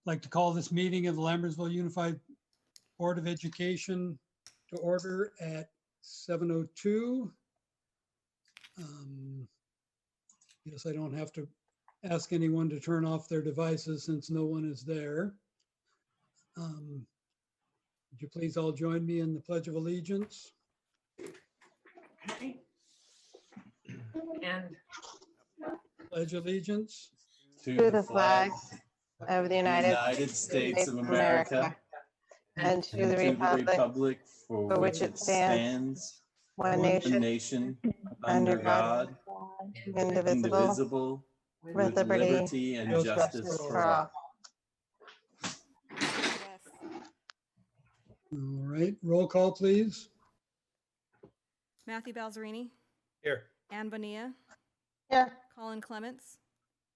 Like to call this meeting of the Lammersville Unified Board of Education to order at 7:02. Yes, I don't have to ask anyone to turn off their devices since no one is there. Would you please all join me in the Pledge of Allegiance? And Pledge allegiance to the flag of the United States of America and to the republic for which it stands, one nation, under God, indivisible, with liberty and justice for all. All right, roll call, please. Matthew Balzerini. here. Ann Bonilla. Here. Colin Clements.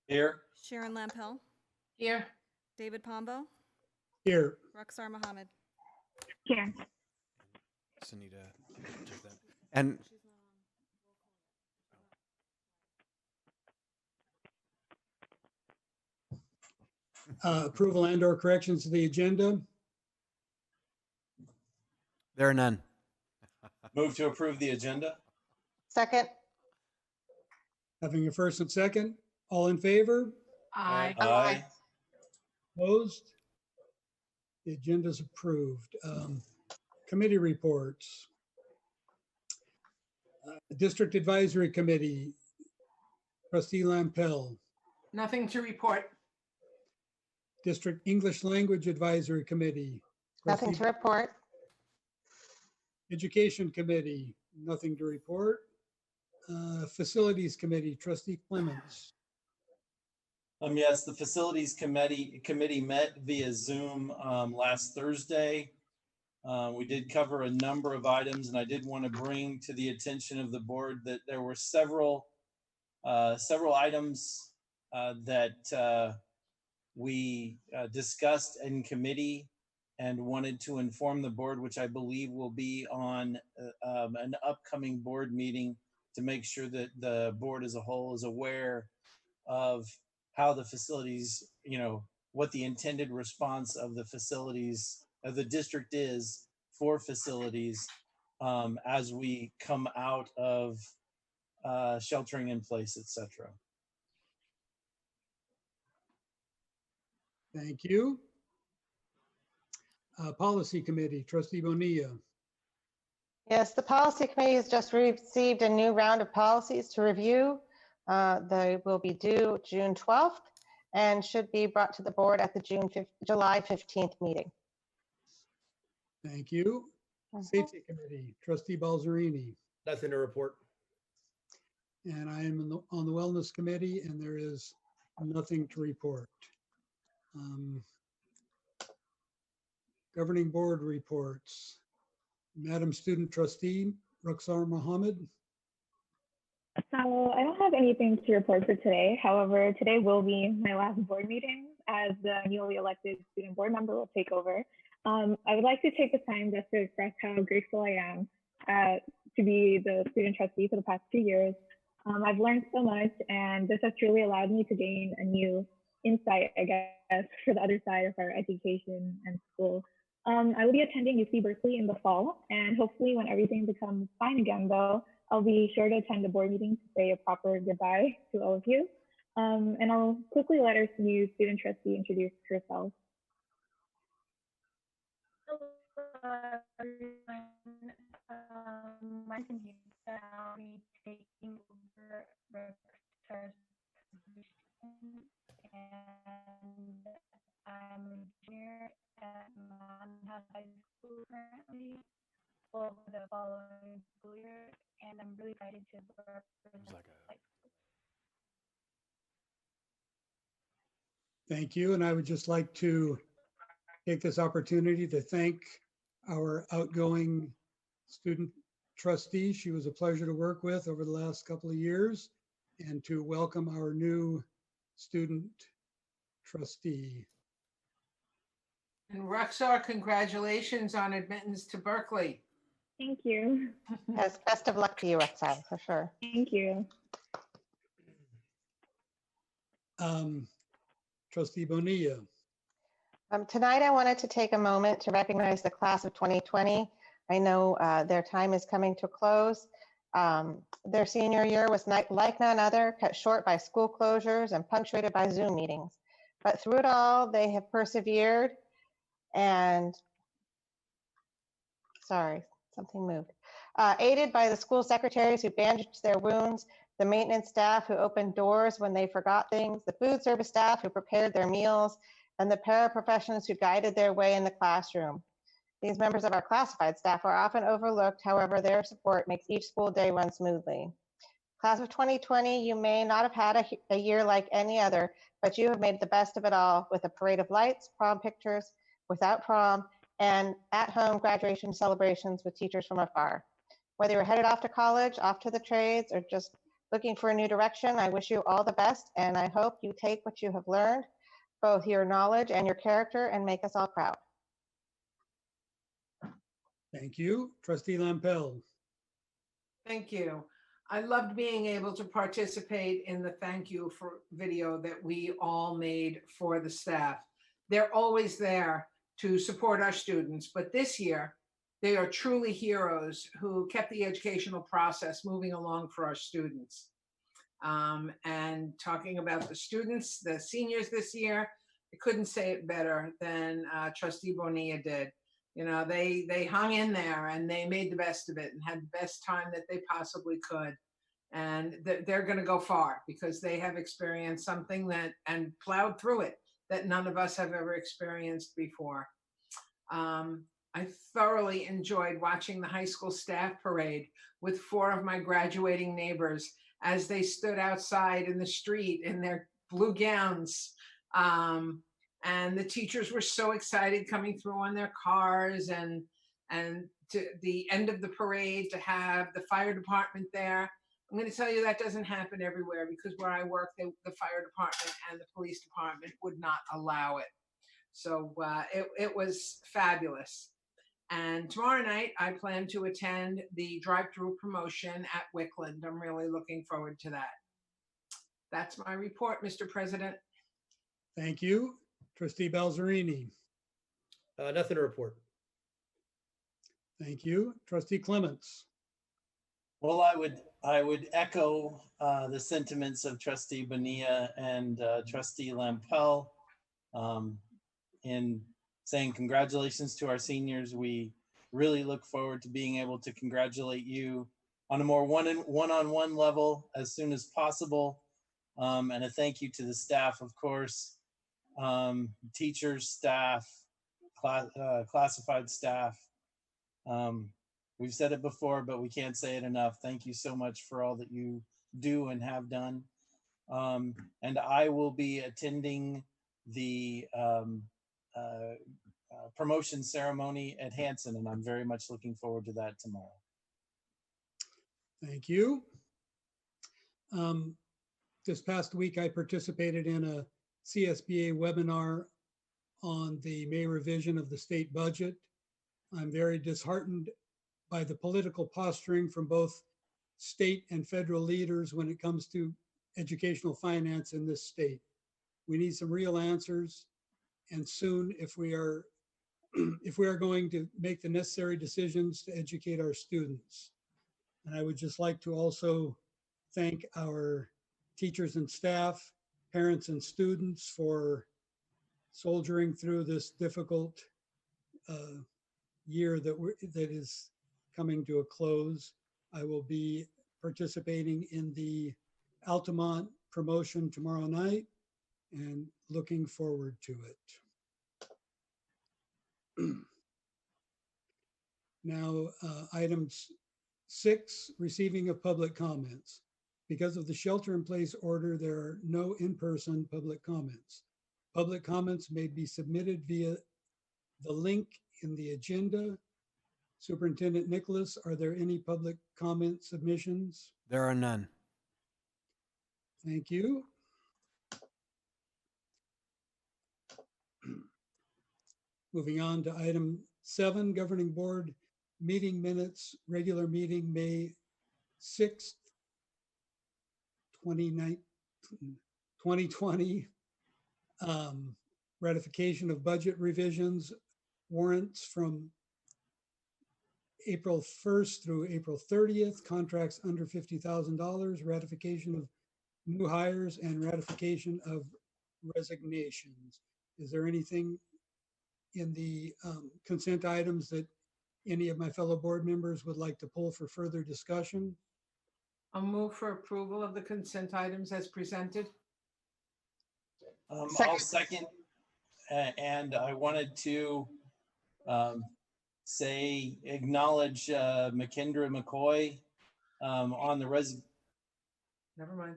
Here. Sharon Lampel. Here. David Pombo. Here. Ruxar Mohammed. Here. Sunita, check that. And Approval and/or corrections to the agenda. there are none. Move to approve the agenda. Second. Having a first and second, all in favor? Aye. Opposed? The agenda is approved. Committee reports. District Advisory Committee, Trustee Lampel. Nothing to report. District English Language Advisory Committee. Nothing Trustee- to report. Education Committee, nothing to report. Facilities Committee, Trustee Clements. Yes, the Facilities Committee met via Zoom last Thursday. We did cover a number of items, and I did want to bring to the attention of the board that there were several items that we discussed in committee and wanted to inform the board, which I believe will be on an upcoming board meeting, to make sure that the board as a whole is aware of how the facilities, what the intended response of the facilities of the district is for facilities as we come out of sheltering in place, etc. Thank you. Policy Committee, Trustee Bonilla. Yes, the policy committee has just received a new round of policies to review. They will be due June 12th and should be brought to the board at the July 15th meeting. Thank you. Safety Committee, Trustee Balzerini. Nothing to report. And I am on the Wellness Committee, and there is nothing to report. Governing Board reports. Madam Student Trustee, Ruxar Mohammed. So I don't have anything to report for today. However, today will be my last board meeting as the newly elected student board member will take over. I would like to take the time just to express how grateful I am to be the student trustee for the past 2 years. I've learned so much, and this has truly allowed me to gain a new insight, I guess, for the other side of our education and school. I will be attending UC Berkeley in the fall, and hopefully when everything becomes fine again, though, I'll be sure to attend the board meeting to say a proper goodbye to all of you. And I'll quickly let our new student trustee introduce herself. Hello, everyone. My name is Lisa. I'll be taking over Ruxar's position, and I'm a junior at Mountain High School currently for the following school year, and I'm really excited to represent high school. Thank you. And I would just like to take this opportunity to thank our outgoing student trustee. She was a pleasure to work with over the last couple of years, and to welcome our new student trustee. And Ruxar, congratulations on admittance to Berkeley. Thank you. Yes, best of luck to you, Ruxar, for sure. Thank you. Trustee Bonilla. Tonight, I wanted to take a moment to recognize the class of 2020. I know their time is coming to a close. Their senior year was like none other, cut short by school closures and punctuated by Zoom meetings. But through it all, they have persevered and, sorry, something moved. Aided by the school secretaries who bandaged their wounds, the maintenance staff who opened doors when they forgot things, the food service staff who prepared their meals, and the paraprofessionals who guided their way in the classroom. These members of our classified staff are often overlooked. However, their support makes each school day run smoothly. Class of 2020, you may not have had a year like any other, but you have made the best of it all with a parade of lights, prom pictures, without prom, and at-home graduation celebrations with teachers from afar. Whether you're headed off to college, off to the trades, or just looking for a new direction, I wish you all the best, and I hope you take what you have learned, both your knowledge and your character, and make us all proud. Thank you. Trustee Lampel. Thank you. I loved being able to participate in the thank you for video that we all made for the staff. They're always there to support our students, but this year they are truly heroes who kept the educational process moving along for our students. And talking about the students, the seniors this year, I couldn't say it better than Trustee Bonilla did. You know, they hung in there and they made the best of it and had the best time that they possibly could. And they're going to go far because they have experienced something that and plowed through it that none of us have ever experienced before. I thoroughly enjoyed watching the high school staff parade with 4 of my graduating neighbors as they stood outside in the street in their blue gowns. And the teachers were so excited coming through on their cars, and to the end of the parade to have the fire department there. I'm going to tell you that doesn't happen everywhere because where I work, the fire department and the police department would not allow it. So it was fabulous. And tomorrow night, I plan to attend the drive-through promotion at Wickland. I'm really looking forward to that. That's my report, Mr. President. Thank you. Trustee Balzerini. Nothing to report. Thank you. Trustee Clements. Well, I would echo the sentiments of Trustee Bonilla and Trustee Lampel in saying congratulations to our seniors. We really look forward to being able to congratulate you on a more one-on-one level as soon as possible. And a thank you to the staff, of course, teachers, staff, classified staff. We've said it before, but we can't say it enough. Thank you so much for all that you do and have done. And I will be attending the promotion ceremony at Hanson, and I'm very much looking forward to that tomorrow. Thank you. This past week, I participated in a CSBA webinar on the May revision of the state budget. I'm very disheartened by the political posturing from both state and federal leaders when it comes to educational finance in this state. We need some real answers, and soon if we are going to make the necessary decisions to educate our students. And I would just like to also thank our teachers and staff, parents and students for soldiering through this difficult year that is coming to a close. I will be participating in the Altamont promotion tomorrow night and looking forward to it. Now, items 6, receiving of public comments. Because of the shelter-in-place order, there are no in-person public comments. Public comments may be submitted via the link in the agenda. Superintendent Nicholas, are there any public comment submissions? There are none. Thank you. Moving on to item 7, governing board meeting minutes, regular meeting, May 6th, 2020. ratification of budget revisions, warrants from April 1st through April 30th, contracts under $50,000, ratification of new hires, and ratification of resignations. Is there anything in the consent items that any of my fellow board members would like to pull for further discussion? I'll move for approval of the consent items as presented. I'll Second. second. And I wanted to acknowledge McKendra McCoy on the Never mind.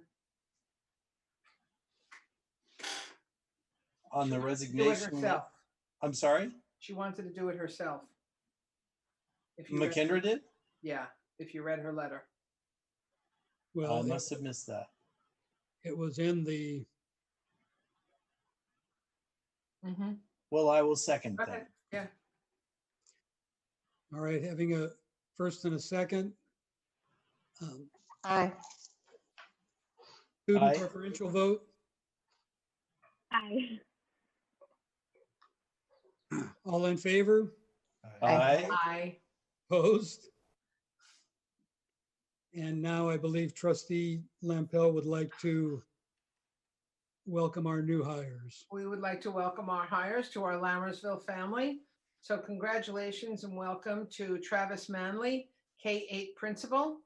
Do it resignation. herself. I'm sorry, She wanted to do it herself. If you read- McKendra did? Yeah, if you read her letter. I Well, must have missed that. it was in the, Mm-hmm. Well, I will second Okay, that. yeah. all right, having a first and a second. Aye. Student Aye. preferential vote, Aye. all in favor, Aye. Aye. opposed? And now I believe trustee Lampel would like to welcome our new hires. We would like to welcome our hires to our Lammersville family. So congratulations and welcome to Travis Manley, K-8 principal,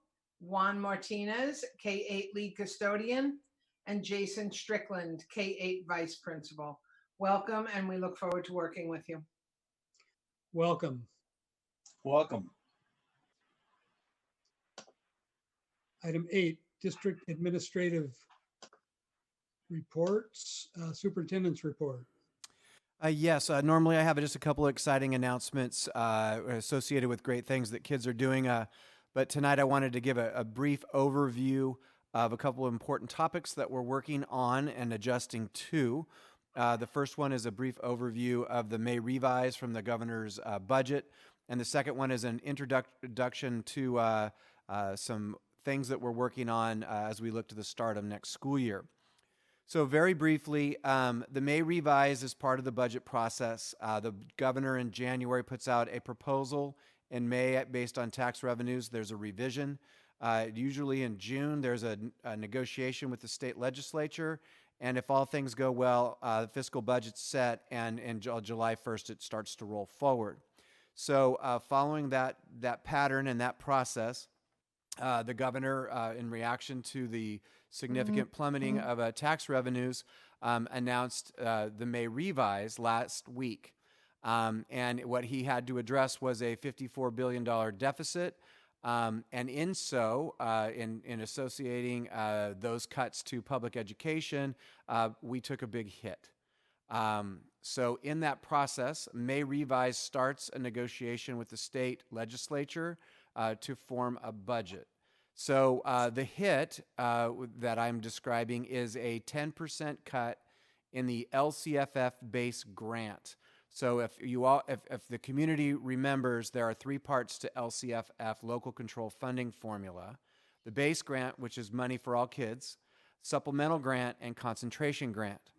Juan Martinez, K-8 lead custodian, and Jason Strickland, K-8 vice principal. Welcome, and we look forward to working with you. Welcome. Welcome. Item 8, district administrative reports, superintendent's report. Yes, normally I have just a couple of exciting announcements associated with great things that kids are doing. But tonight I wanted to give a brief overview of a couple of important topics that we're working on and adjusting to. The first one is a brief overview of the May revise from the governor's budget. And the second one is an introduction to some things that we're working on as we look to the start of next school year. So very briefly, the May revise is part of the budget process. The governor in January puts out a proposal. In May, based on tax revenues, there's a revision. Usually in June, there's a negotiation with the state legislature. And if all things go well, the fiscal budget's set, and July 1st, it starts to roll forward. So following that pattern and that process, the governor, in reaction to the significant plummeting of tax revenues, announced the May revise last week. And what he had to address was a $54 billion deficit. And in associating those cuts to public education, we took a big hit. So in that process, May revise starts a negotiation with the state legislature to form a budget. So the hit that I'm describing is a 10% cut in the LCFF base grant. So if the community remembers, there are three parts to LCFF, local control funding formula: the base grant, which is money for all kids; supplemental grant; and concentration grant.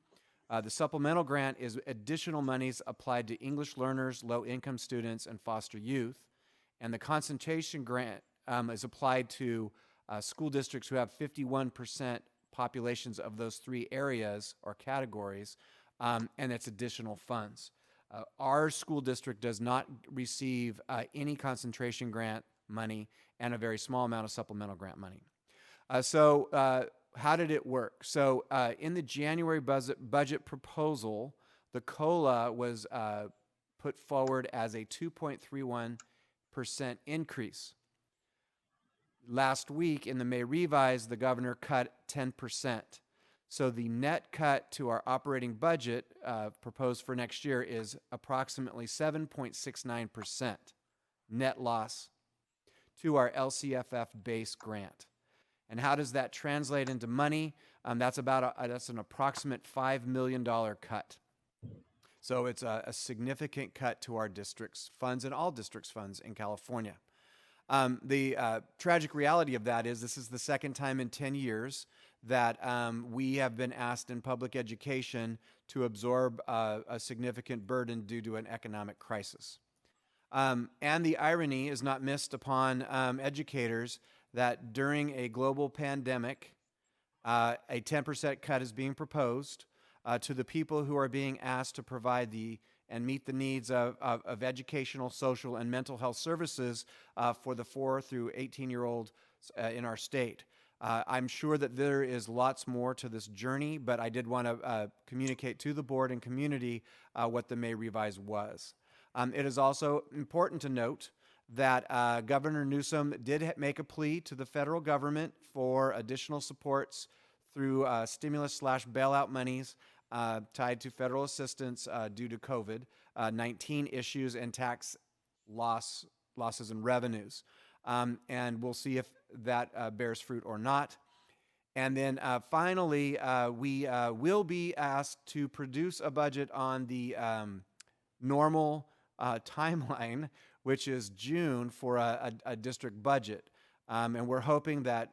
The supplemental grant is additional monies applied to English learners, low-income students, and foster youth. And the concentration grant is applied to school districts who have 51% populations of those three areas or categories, and it's additional funds. Our school district does not receive any concentration grant money and a very small amount of supplemental grant money. So how did it work? So in the January budget proposal, the COLA was put forward as a 2.31% increase. Last week in the May revise, the governor cut 10%. So the net cut to our operating budget proposed for next year is approximately 7.69% net loss to our LCFF base grant. And how does that translate into money? That's an approximate $5 million cut. So it's a significant cut to our district's funds and all districts' funds in California. The tragic reality of that is this is the second time in 10 years that we have been asked in public education to absorb a significant burden due to an economic crisis. And the irony is not missed upon educators that during a global pandemic, a 10% cut is being proposed to the people who are being asked to provide and meet the needs of educational, social, and mental health services for the 4 through 18-year-olds in our state. I'm sure that there is lots more to this journey, but I did want to communicate to the board and community what the May revise was. It is also important to note that Governor Newsom did make a plea to the federal government for additional supports through stimulus/bailout monies tied to federal assistance due to COVID-19 issues and tax losses and revenues. And we'll see if that bears fruit or not. And then finally, we will be asked to produce a budget on the normal timeline, which is June for a district budget. And we're hoping that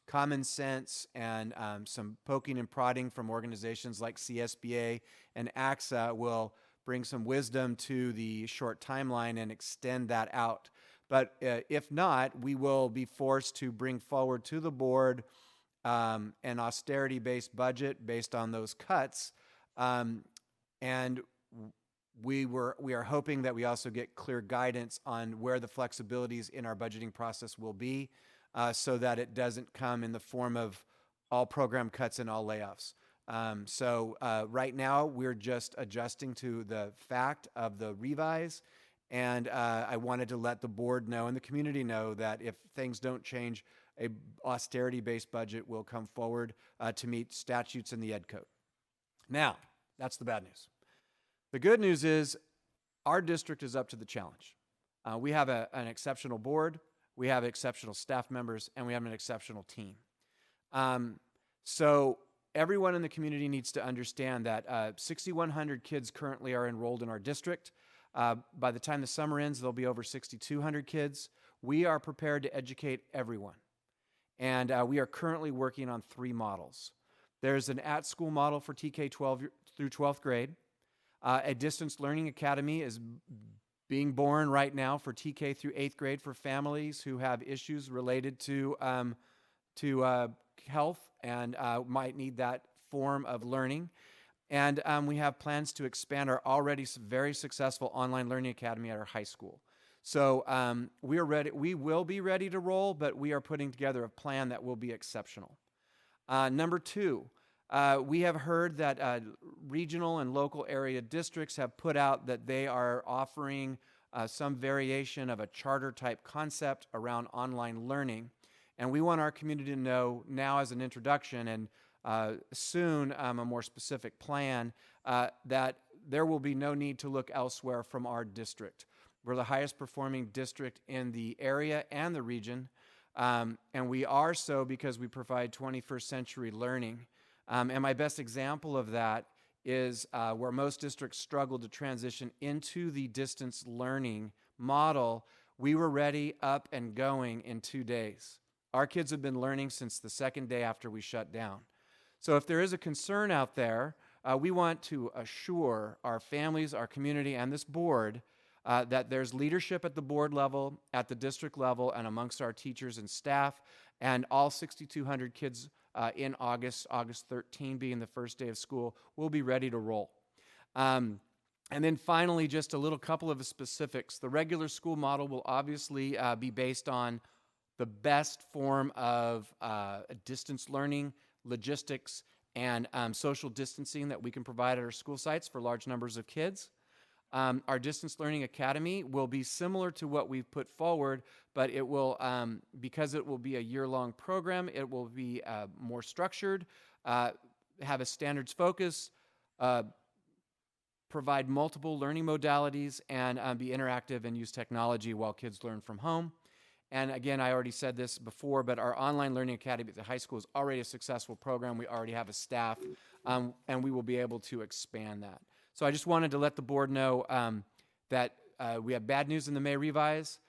common sense and some poking and prodding from organizations like CSBA and AXA will bring some wisdom to the short timeline and extend that out. But if not, we will be forced to bring forward to the board an austerity-based budget based on those cuts. And we are hoping that we also get clear guidance on where the flexibilities in our budgeting process will be so that it doesn't come in the form of all program cuts and all layoffs. So right now, we're just adjusting to the fact of the revise. And I wanted to let the board know and the community know that if things don't change, a austerity-based budget will come forward to meet statutes in the Ed Code. Now, that's the bad news. The good news is our district is up to the challenge. We have an exceptional board, we have exceptional staff members, and we have an exceptional team. So everyone in the community needs to understand that 6,100 kids currently are enrolled in our district. By the time the summer ends, there'll be over 6,200 kids. We are prepared to educate everyone. And we are currently working on 3 models. There's an at-school model for TK 12 through 12th grade. A distance learning academy is being born right now for TK through 8th grade for families who have issues related to health and might need that form of learning. And we have plans to expand our already very successful online learning academy at our high school. So we are ready. We will be ready to roll, but we are putting together a plan that will be exceptional. Number 2, we have heard that regional and local area districts have put out that they are offering some variation of a charter type concept around online learning. And we want our community to know now as an introduction and soon a more specific plan that there will be no need to look elsewhere from our district. We're the highest performing district in the area and the region. And we are so because we provide 21st century learning. And my best example of that is where most districts struggle to transition into the distance learning model. We were ready, up, and going in 2 days. Our kids have been learning since the second day after we shut down. So if there is a concern out there, we want to assure our families, our community, and this board that there's leadership at the board level, at the district level, and amongst our teachers and staff, and all 6,200 kids in August 13 being the first day of school, will be ready to roll. And then finally, just a little couple of specifics. The regular school model will obviously be based on the best form of distance learning, logistics, and social distancing that we can provide at our school sites for large numbers of kids. Our Distance Learning Academy will be similar to what we've put forward, but it will, because it will be a year-long program, it will be more structured, have a standards focus, provide multiple learning modalities, and be interactive and use technology while kids learn from home. And again, I already said this before, but our online learning academy at the high school is already a successful program. We already have a staff, and we will be able to expand that. So I just wanted to let the board know that we have bad news in the May revise.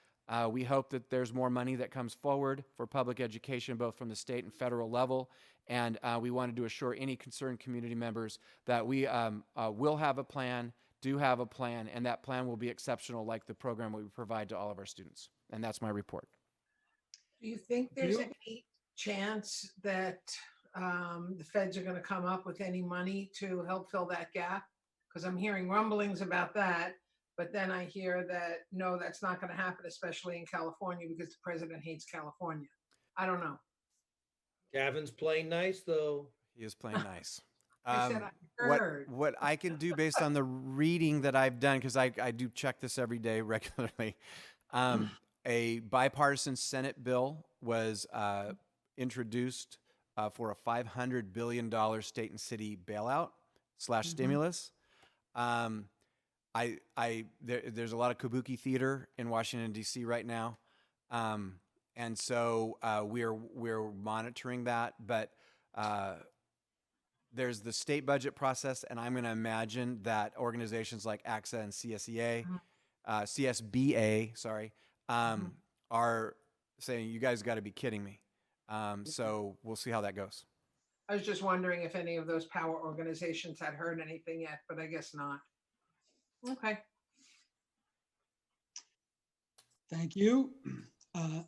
We hope that there's more money that comes forward for public education, both from the state and federal level. And we wanted to assure any concerned community members that we will have a plan, do have a plan, and that plan will be exceptional like the program we provide to all of our students. And that's my report. Do you think there's you. any chance that the feds are going to come up with any money to help fill that gap? Because I'm hearing rumblings about that, but then I hear that, no, that's not going to happen, especially in California, because the president hates California. I don't know. Gavin's playing nice, though. He is playing nice. I said I heard. What I can do based on the reading that I've done, because I do check this every day regularly, a bipartisan Senate bill was introduced for a $500 billion state and city bailout / stimulus. There's a lot of kabuki theater in Washington, D.C. right now. And so we're monitoring that, but there's the state budget process, and I'm going to imagine that organizations like AXA and CSBA, are saying, you guys got to be kidding me. So we'll see how that goes. I was just wondering if any of those power organizations had heard anything yet, but I guess not. Okay. Thank you.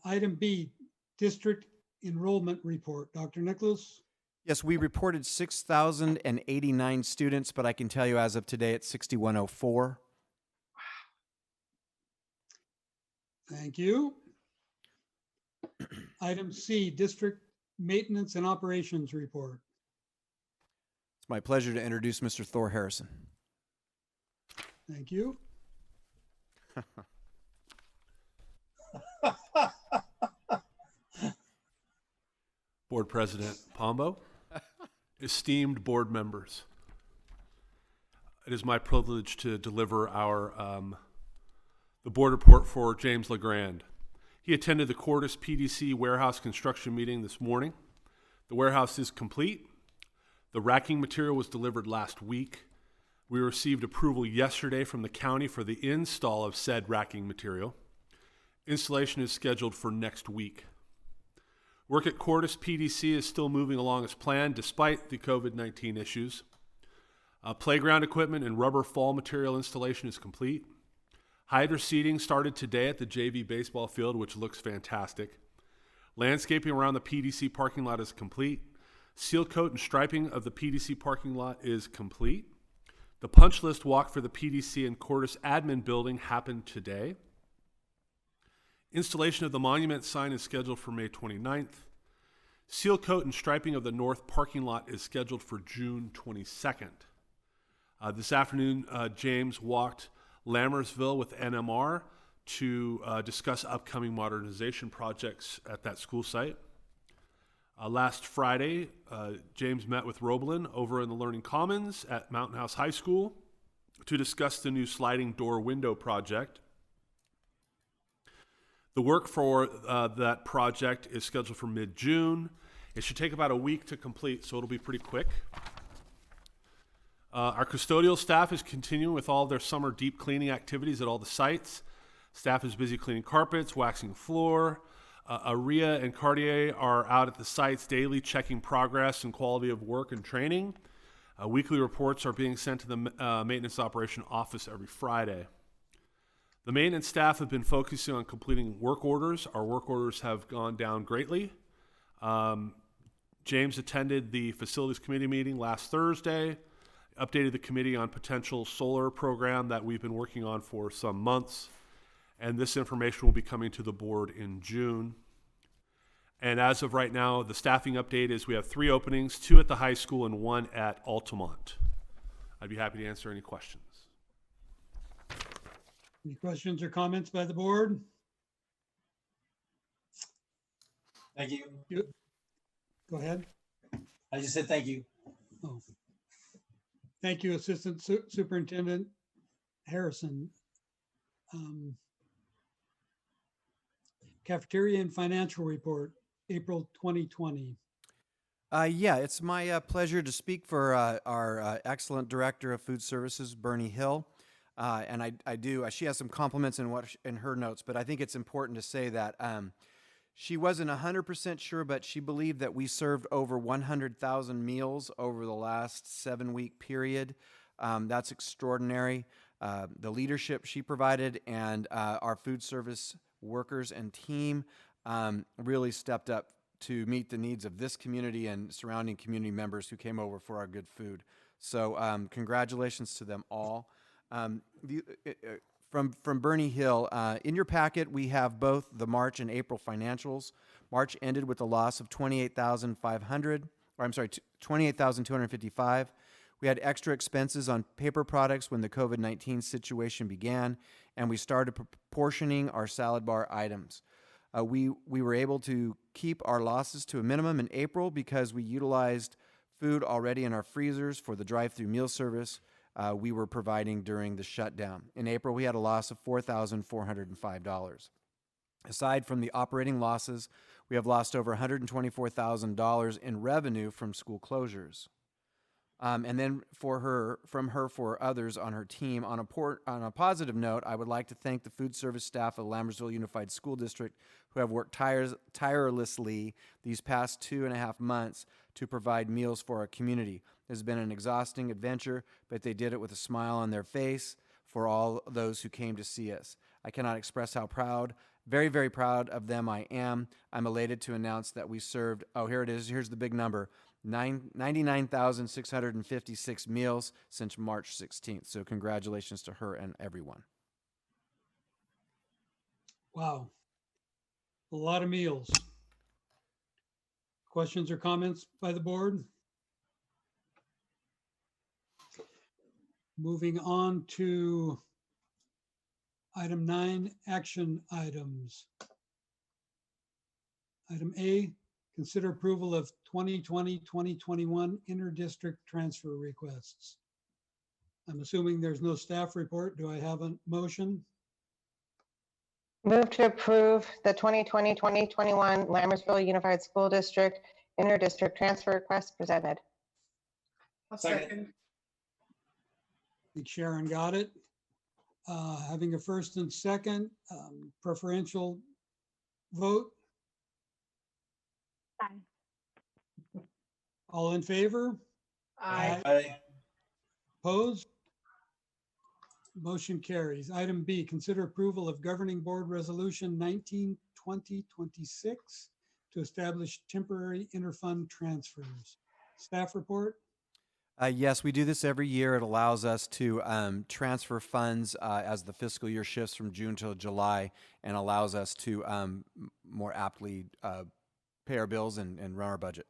Item B, district enrollment report. Dr. Nicholas? Yes, we reported 6,089 students, but I can tell you as of today, it's 6,104. Thank you. Item C, district maintenance and operations report. It's my pleasure to introduce Mr. Thor Harrison. Thank you. Board President Pombo, esteemed board members, it is my privilege to deliver the board report for James LeGrand. He attended the Cordis PDC warehouse construction meeting this morning. The warehouse is complete. The racking material was delivered last week. We received approval yesterday from the county for the install of said racking material. Installation is scheduled for next week. Work at Cordis PDC is still moving along as planned despite the COVID-19 issues. Playground equipment and rubber fall material installation is complete. Hydro seeding started today at the JV baseball field, which looks fantastic. Landscaping around the PDC parking lot is complete. Seal coat and striping of the PDC parking lot is complete. The punch list walk for the PDC and Cordis admin building happened today. Installation of the monument sign is scheduled for May 29th. Seal coat and striping of the north parking lot is scheduled for June 22nd. This afternoon, James walked Lammersville with NMR to discuss upcoming modernization projects at that school site. Last Friday, James met with Roblin over in the Learning Commons at Mountain House High School to discuss the new sliding door window project. The work for that project is scheduled for mid-June. It should take about a week to complete, so it'll be pretty quick. Our custodial staff is continuing with all their summer deep cleaning activities at all the sites. Staff is busy cleaning carpets, waxing floor. Aria and Cartier are out at the sites daily checking progress and quality of work and training. Weekly reports are being sent to the maintenance operation office every Friday. The maintenance staff have been focusing on completing work orders. Our work orders have gone down greatly. James attended the facilities committee meeting last Thursday, updated the committee on potential solar program that we've been working on for some months. And this information will be coming to the board in June. And as of right now, the staffing update is we have 3 openings, 2 at the high school and 1 at Altamont. I'd be happy to answer any questions. Any questions or comments by the board? Thank you. Go ahead. I just said thank you. Oh. Thank you, Assistant Superintendent Harrison. Cafeteria and financial report, April 2020. Yeah, it's my pleasure to speak for our excellent Director of Food Services, Bernie Hill. And I do, she has some compliments in her notes, but I think it's important to say that She wasn't 100% sure, but she believed that we served over 100,000 meals over the last 7-week period. That's extraordinary. The leadership she provided and our food service workers and team really stepped up to meet the needs of this community and surrounding community members who came over for our good food. So congratulations to them all. From Bernie Hill, in your packet, we have both the March and April financials. March ended with a loss of 28,255. We had extra expenses on paper products when the COVID-19 situation began, and we started proportioning our salad bar items. We were able to keep our losses to a minimum in April because we utilized food already in our freezers for the drive-through meal service we were providing during the shutdown. In April, we had a loss of $4,405. Aside from the operating losses, we have lost over $124,000 in revenue from school closures. And then for others on her team, on a positive note, I would like to thank the food service staff of Lammersville Unified School District who have worked tirelessly these past 2.5 months to provide meals for our community. It has been an exhausting adventure, but they did it with a smile on their face for all those who came to see us. I cannot express how proud, very, very proud of them I am. I'm elated to announce that we served, here it is, here's the big number, 99,656 meals since March 16th. So congratulations to her and everyone. Wow. A lot of meals. Questions or comments by the board? Moving on to item 9, action items. Item A, consider approval of 2020-2021 inter-district transfer requests. I'm assuming there's no staff report. Do I have a motion? Move to approve the 2020-2021 Lammersville Unified School District inter-district transfer request presented. I'll Second. second. I think Sharon got it. Having a first and second, preferential vote. Aye. All in favor? Aye. Aye. Opposed? Motion carries. Item B, consider approval of Governing Board Resolution 19-2026 to establish temporary interfund transfers. Staff report? Yes, we do this every year. It allows us to transfer funds as the fiscal year shifts from June to July and allows us to more aptly pay our bills and run our budget.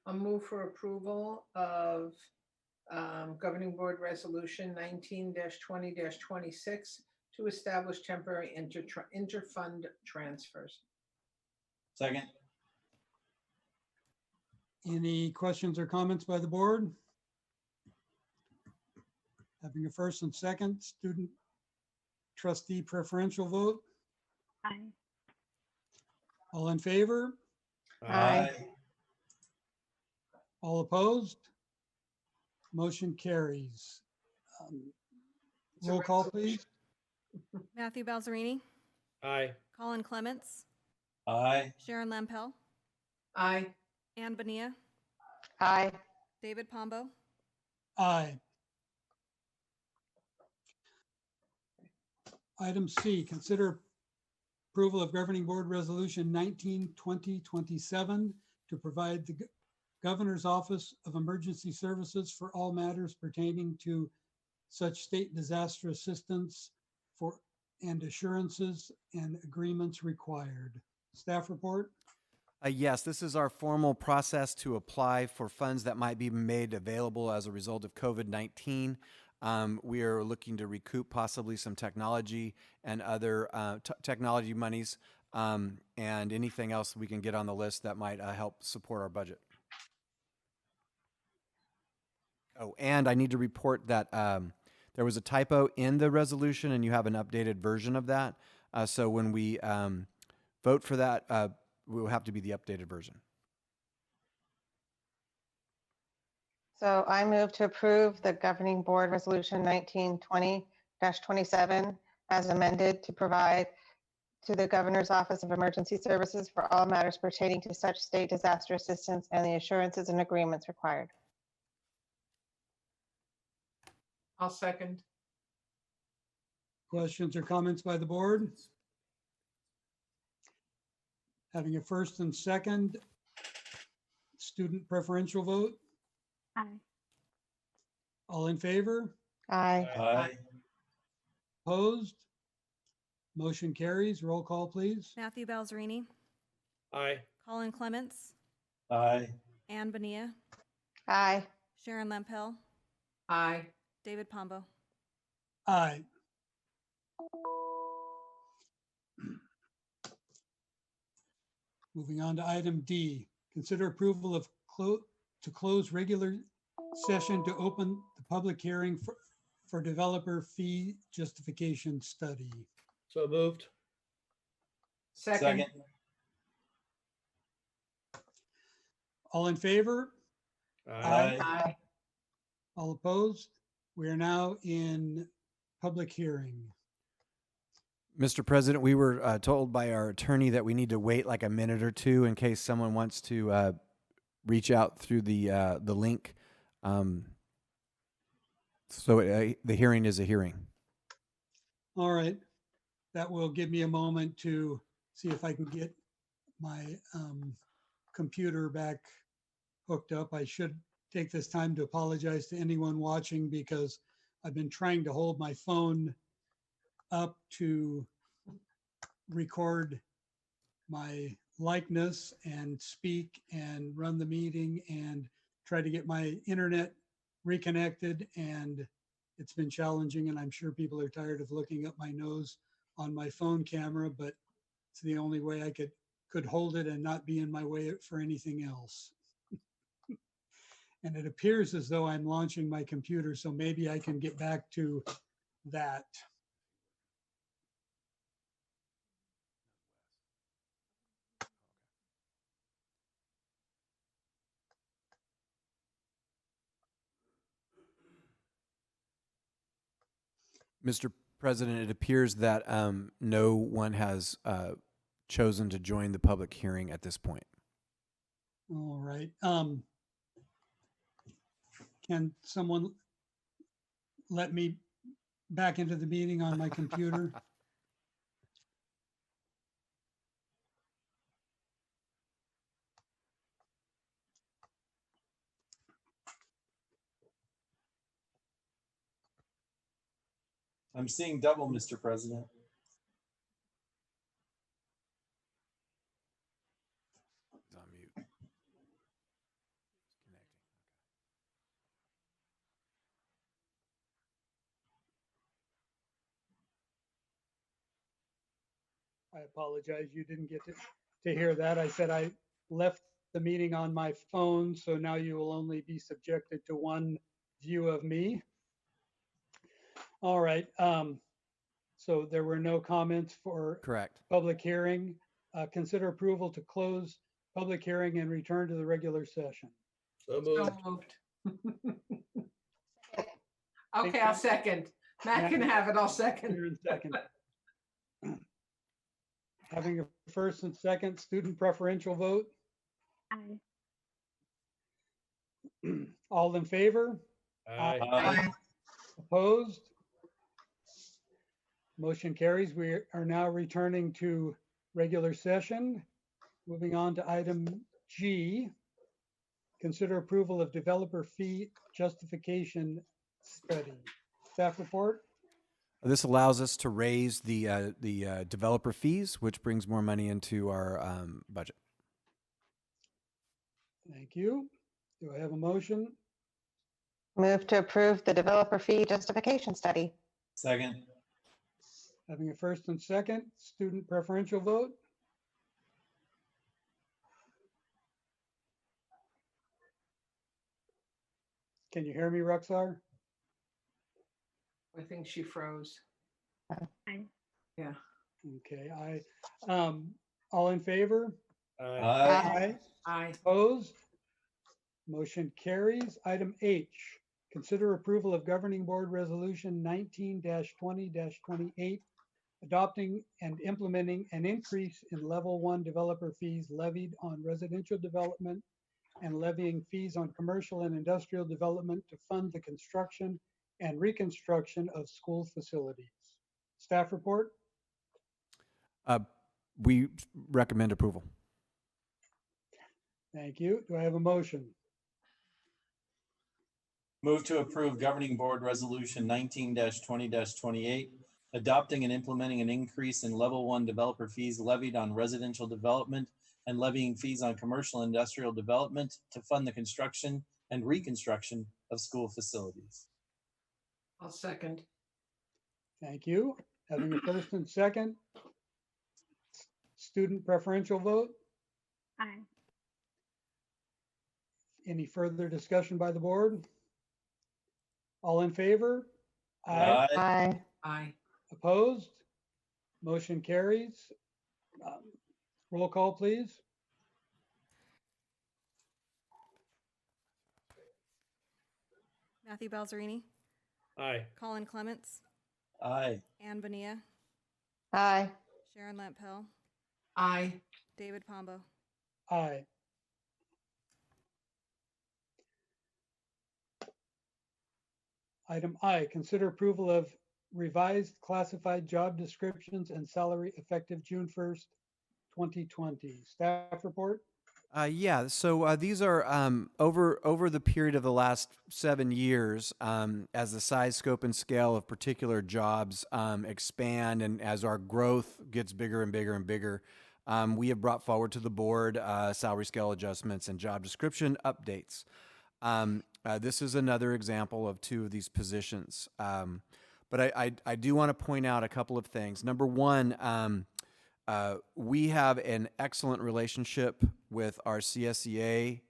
I'll move for approval of Governing Board Resolution 19-20-26 to establish temporary interfund transfers. Second. Any questions or comments by the board? Having a first and second, student trustee preferential vote. Aye. All in favor? Aye. All opposed? Motion carries. It's a Roll call, resolution. please. Matthew Balzerini, Aye. Colin Clements, Aye. Sharon Lampel, Aye. Ann Benia, Aye. David Pombo, Aye. Item C, consider approval of Governing Board Resolution 19-2027 to provide the Governor's Office of Emergency Services for all matters pertaining to such state disaster assistance for and assurances and agreements required. Staff report? Yes, this is our formal process to apply for funds that might be made available as a result of COVID-19. We are looking to recoup possibly some technology and other technology monies and anything else we can get on the list that might help support our budget. Oh, and I need to report that there was a typo in the resolution and you have an updated version of that. So when we vote for that, will have to be the updated version. So I move to approve the Governing Board Resolution 19-20-27 as amended to provide to the Governor's Office of Emergency Services for all matters pertaining to such state disaster assistance and the assurances and agreements required. I'll second. Questions or comments by the board? Having a first and second, student preferential vote. Aye. All in favor? Aye. Aye. Opposed? Motion carries. Roll call, please. Matthew Balzerini, Aye. Colin Clements, Aye. Ann Benia, Aye. Sharon Lempel, Aye. David Pombo. Aye. Moving on to item D, consider approval of to close regular session to open the public hearing for developer fee justification study. So moved. Second. All in favor? Aye. Aye. All opposed? We are now in public hearing. Mr. President, we were told by our attorney that we need to wait like a minute or two in case someone wants to reach out through the link. So the hearing is a hearing. All right. That will give me a moment to see if I can get my computer back hooked up. I should take this time to apologize to anyone watching because I've been trying to hold my phone up to record my likeness and speak and run the meeting and try to get my internet reconnected, and it's been challenging, and I'm sure people are tired of looking up my nose on my phone camera, but it's the only way I could hold it and not be in my way for anything else. And it appears as though I'm launching my computer, so maybe I can get back to that. Mr. President, it appears that no one has chosen to join the public hearing at this point. All right. Can someone let me back into the meeting on my computer? I'm seeing double, Mr. President. He's on mute. Connecting. I apologize. You didn't get to hear that. I said I left the meeting on my phone, so now you will only be subjected to one view of me. All right. So there were no comments for Correct. public hearing. Consider approval to close public hearing and return to the regular session. So So moved. moved. Okay, I'll second. Matt can have it, I'll second. Here in second. Having a first and second student preferential vote. Aye. All in favor? Aye. Aye. Opposed? Motion carries. We are now returning to regular session. Moving on to item G. Consider approval of developer fee justification study. Staff report? This allows us to raise the developer fees, which brings more money into our budget. Thank you. Do I have a motion? Move to approve the developer fee justification study. Second. Having a first and second student preferential vote. Can you hear me, Ruxar? I think she froze. Aye. Yeah. Okay, all in favor? Aye. Aye. Aye. Opposed? Motion carries. Item H, consider approval of governing board resolution 19-20-28 adopting and implementing an increase in level 1 developer fees levied on residential development and levying fees on commercial and industrial development to fund the construction and reconstruction of school facilities. Staff report. We recommend approval. Thank you. Do I have a motion? Move to approve Governing Board Resolution 19-20-28, adopting and implementing an increase in level 1 developer fees levied on residential development and levying fees on commercial and industrial development to fund the construction and reconstruction of school facilities. I'll second. Thank you. Having a first and second. Student preferential vote. Aye. Any further discussion by the board? All in favor? Aye. Aye. Aye. Opposed? Motion carries. Roll call, please. Matthew Balzerini, Aye. Colin Clements, Aye. Ann Benia, Aye. Sharon Lampel, Aye. David Pombo. Aye. Item I, consider approval of revised classified job descriptions and salary effective June 1st, 2020. Staff report. Yeah, so these are over the period of the last 7 years, as the size, scope, and scale of particular jobs expand, and as our growth gets bigger and bigger and bigger, we have brought forward to the board salary scale adjustments and job description updates. This is another example of 2 of these positions, but I do want to point out a couple of things. Number one. We have an excellent relationship with our CSEA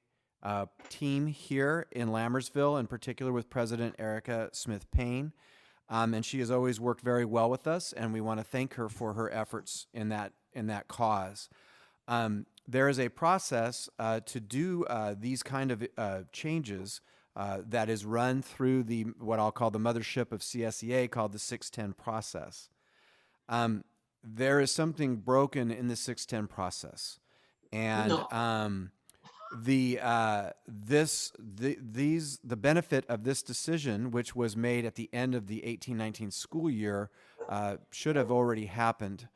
team here in Lammersville, in particular with President Erica Smith-Payne. And she has always worked very well with us, and we want to thank her for her efforts in that cause. There is a process to do these kind of changes that is run through what I'll call the mothership of CSEA, called the 610 process. There is something broken in the 610 process, and the benefit of this decision, which was made at the end of the 18-19 school year, should have already happened.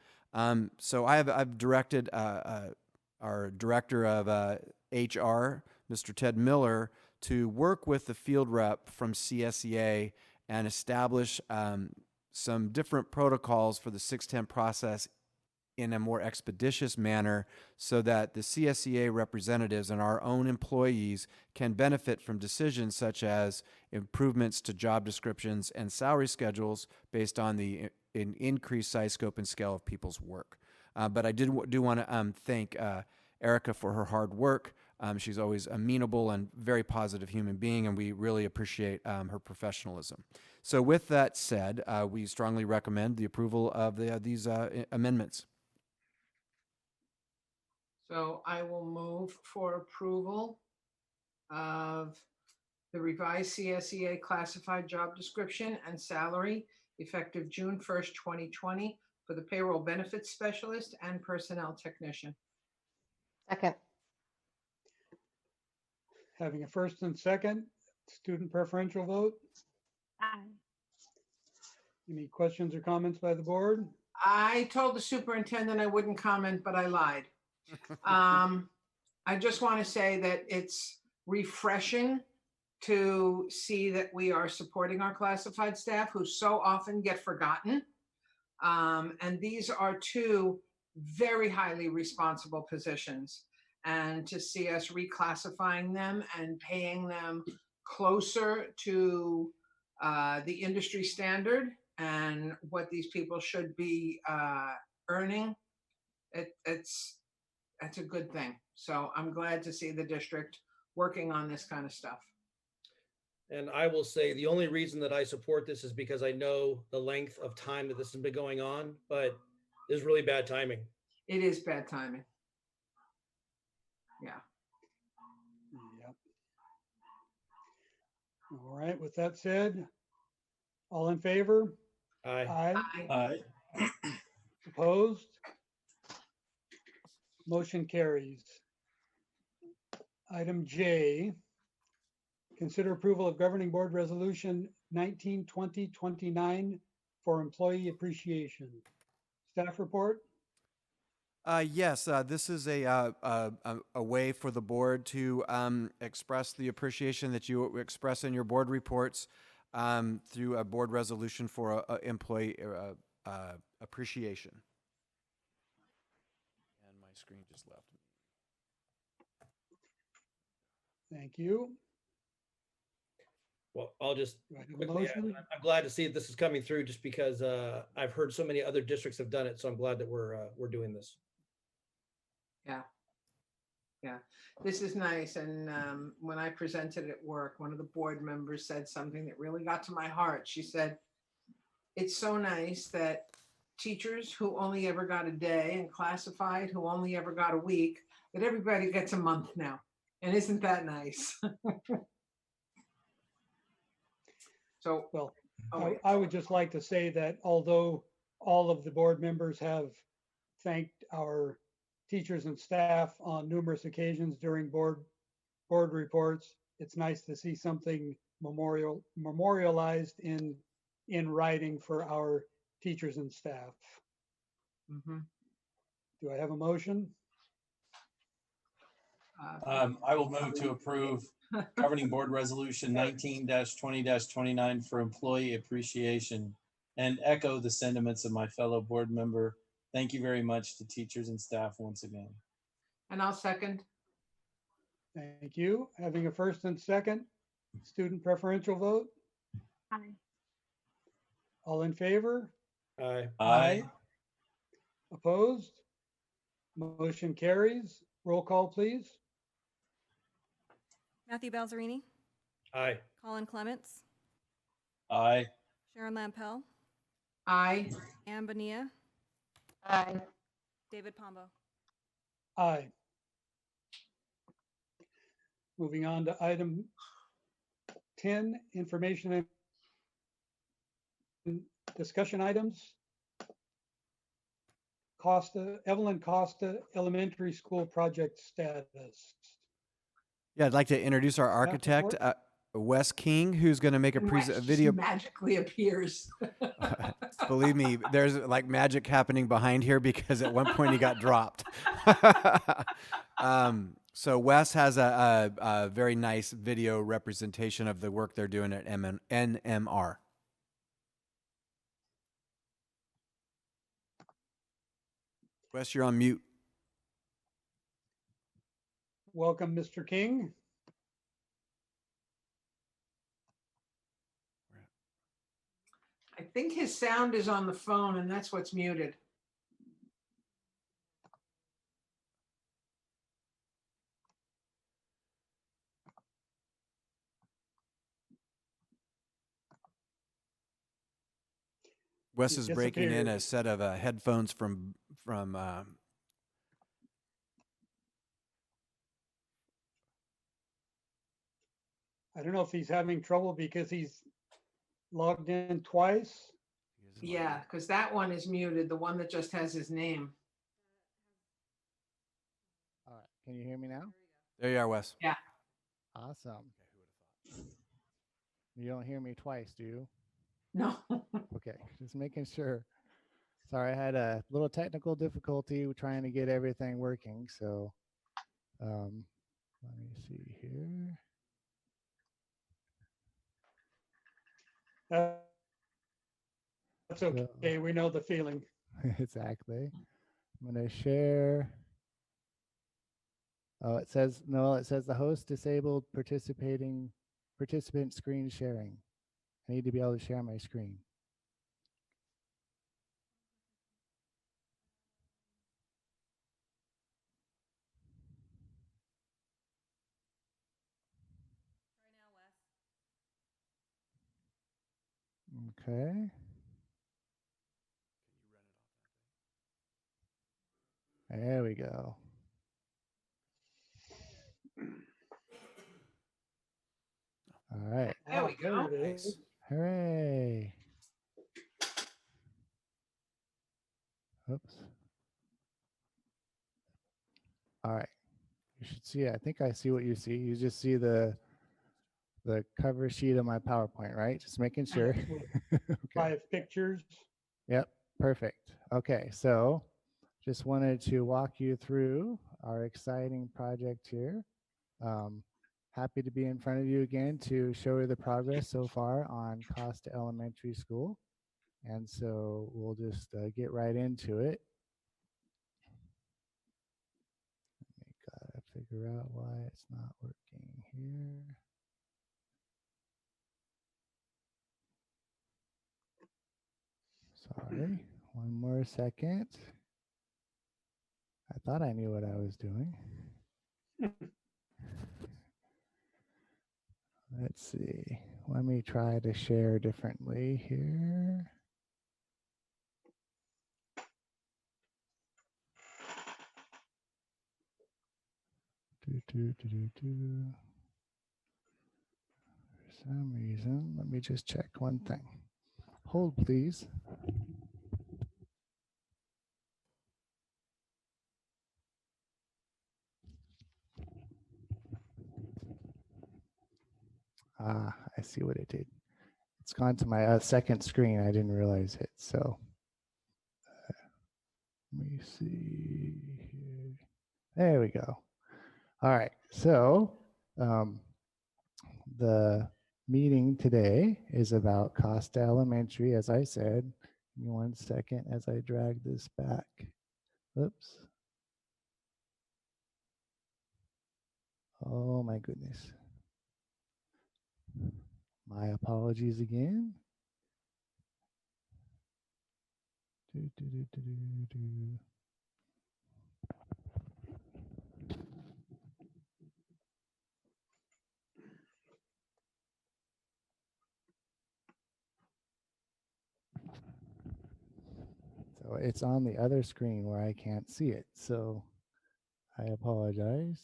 So I've directed our director of HR, Mr. Ted Miller, to work with the field rep from CSEA and establish some different protocols for the 610 process in a more expeditious manner, so that the CSEA representatives and our own employees can benefit from decisions such as improvements to job descriptions and salary schedules based on the increased size, scope, and scale of people's work. But I do want to thank Erica for her hard work. She's always amenable and very positive human being, and we really appreciate her professionalism. So with that said, we strongly recommend the approval of these amendments. So I will move for approval of the revised CSEA classified job description and salary effective June 1st, 2020 for the payroll benefits specialist and personnel technician. Second. Having a first and second. Student preferential vote. Aye. Any questions or comments by the board? I told the superintendent I wouldn't comment, but I lied. I just want to say that it's refreshing to see that we are supporting our classified staff who so often get forgotten. And these are 2 very highly responsible positions. And to see us reclassifying them and paying them closer to the industry standard and what these people should be earning, it's a good thing. So I'm glad to see the district working on this kind of stuff. And I will say the only reason that I support this is because I know the length of time that this has been going on, but this is really bad timing. It is bad timing. Yeah. Yep. All right, with that said, all in favor? Aye. Aye. Aye. Aye. Opposed? Motion carries. Item J, consider approval of Governing Board Resolution 192029 for employee appreciation. Staff report? Yes, this is a way for the board to express the appreciation that you express in your board reports through a board resolution for employee appreciation. And my screen just left me. Thank you. Well, I'll just Do I have a quickly add, motion? I'm glad to see that this is coming through just because I've heard so many other districts have done it. So I'm glad that we're doing this. Yeah. Yeah, this is nice. And when I presented at work, one of the board members said something that really got to my heart. She said, it's so nice that teachers who only ever got a day and classified who only ever got a week, that everybody gets a month now. And isn't that nice? So, Well, oh, wait. I would just like to say that although all of the board members have thanked our teachers and staff on numerous occasions during board reports, it's nice to see something memorialized in writing for our teachers and staff. Mhm. Do I have a motion? I will move to approve Governing Board Resolution 19-20-29 for employee appreciation and echo the sentiments of my fellow board member. Thank you very much to teachers and staff once again. And I'll second. Thank you. Having a first and second, student preferential vote. Aye. All in favor? Aye. Aye. Opposed? Motion carries. Roll call, please. Matthew Balzerini, Aye. Colin Clements, Aye. Sharon Lampel, Aye. Ann Benia, Aye. David Pombo. Aye. Moving on to item 10, information and discussion items. Evelyn Costa Elementary School project status. Yeah, I'd like to introduce our Staff architect, report? Wes King, who's going to make a And Rex just video. magically appears. Believe me, there's like magic happening behind here because at one point he got dropped. So Wes has a very nice video representation of the work they're doing at NMR. Wes, you're on mute. Welcome, Mr. King. I think his sound is on the phone and that's what's muted. Wes He is breaking in disappeared. a set of headphones from I don't know if he's having trouble because he's logged in twice. Yeah, because that one is muted, the one that just has his name. All right, can you hear me now? There you are, Wes. Awesome. You don't hear me twice, do you? No. Okay, just making sure. Sorry, I had a little technical difficulty trying to get everything working. So let me see here. That's okay. We know the feeling. Exactly. I'm going to share. Oh, it says, no, it says the host disabled participant screen sharing. I need to be able to share my screen. Okay. There we go. All right. There we go. There it is. Hooray. Oops. All right. You should see, I think I see what you see. You just see the cover sheet of my PowerPoint, right? Just making sure. Yes, with Okay. 5 pictures. Yep. Perfect. Okay. So just wanted to walk you through our exciting project here. Um, happy to be in front of you again to show you the progress so far on Costa Elementary School. And so we'll just get right into it. Gotta figure out why it's not working here. Sorry, one more second. I thought I knew what I was doing. Let's see. Let me try to share differently here. For some reason, let me just check one thing. Hold, please. Ah, I see what it did. It's gone to my second screen. I didn't realize it. So let me see here. There we go. All right. So the meeting today is about Costa Elementary, as I said. Give me one second as I drag this back. Oops. Oh my goodness. My apologies again. So it's on the other screen where I can't see it. So I apologize.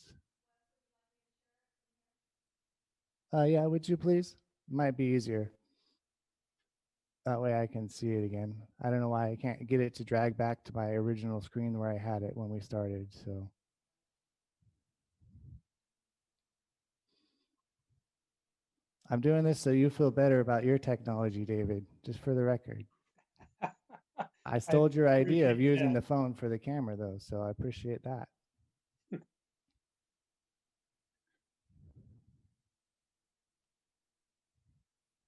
Yeah, would you please? Might be easier. That way I can see it again. I don't know why I can't get it to drag back to my original screen where I had it when we started. So I'm doing this so you feel better about your technology, David, just for the record. I stole your idea of using the phone for the camera though, so I appreciate that.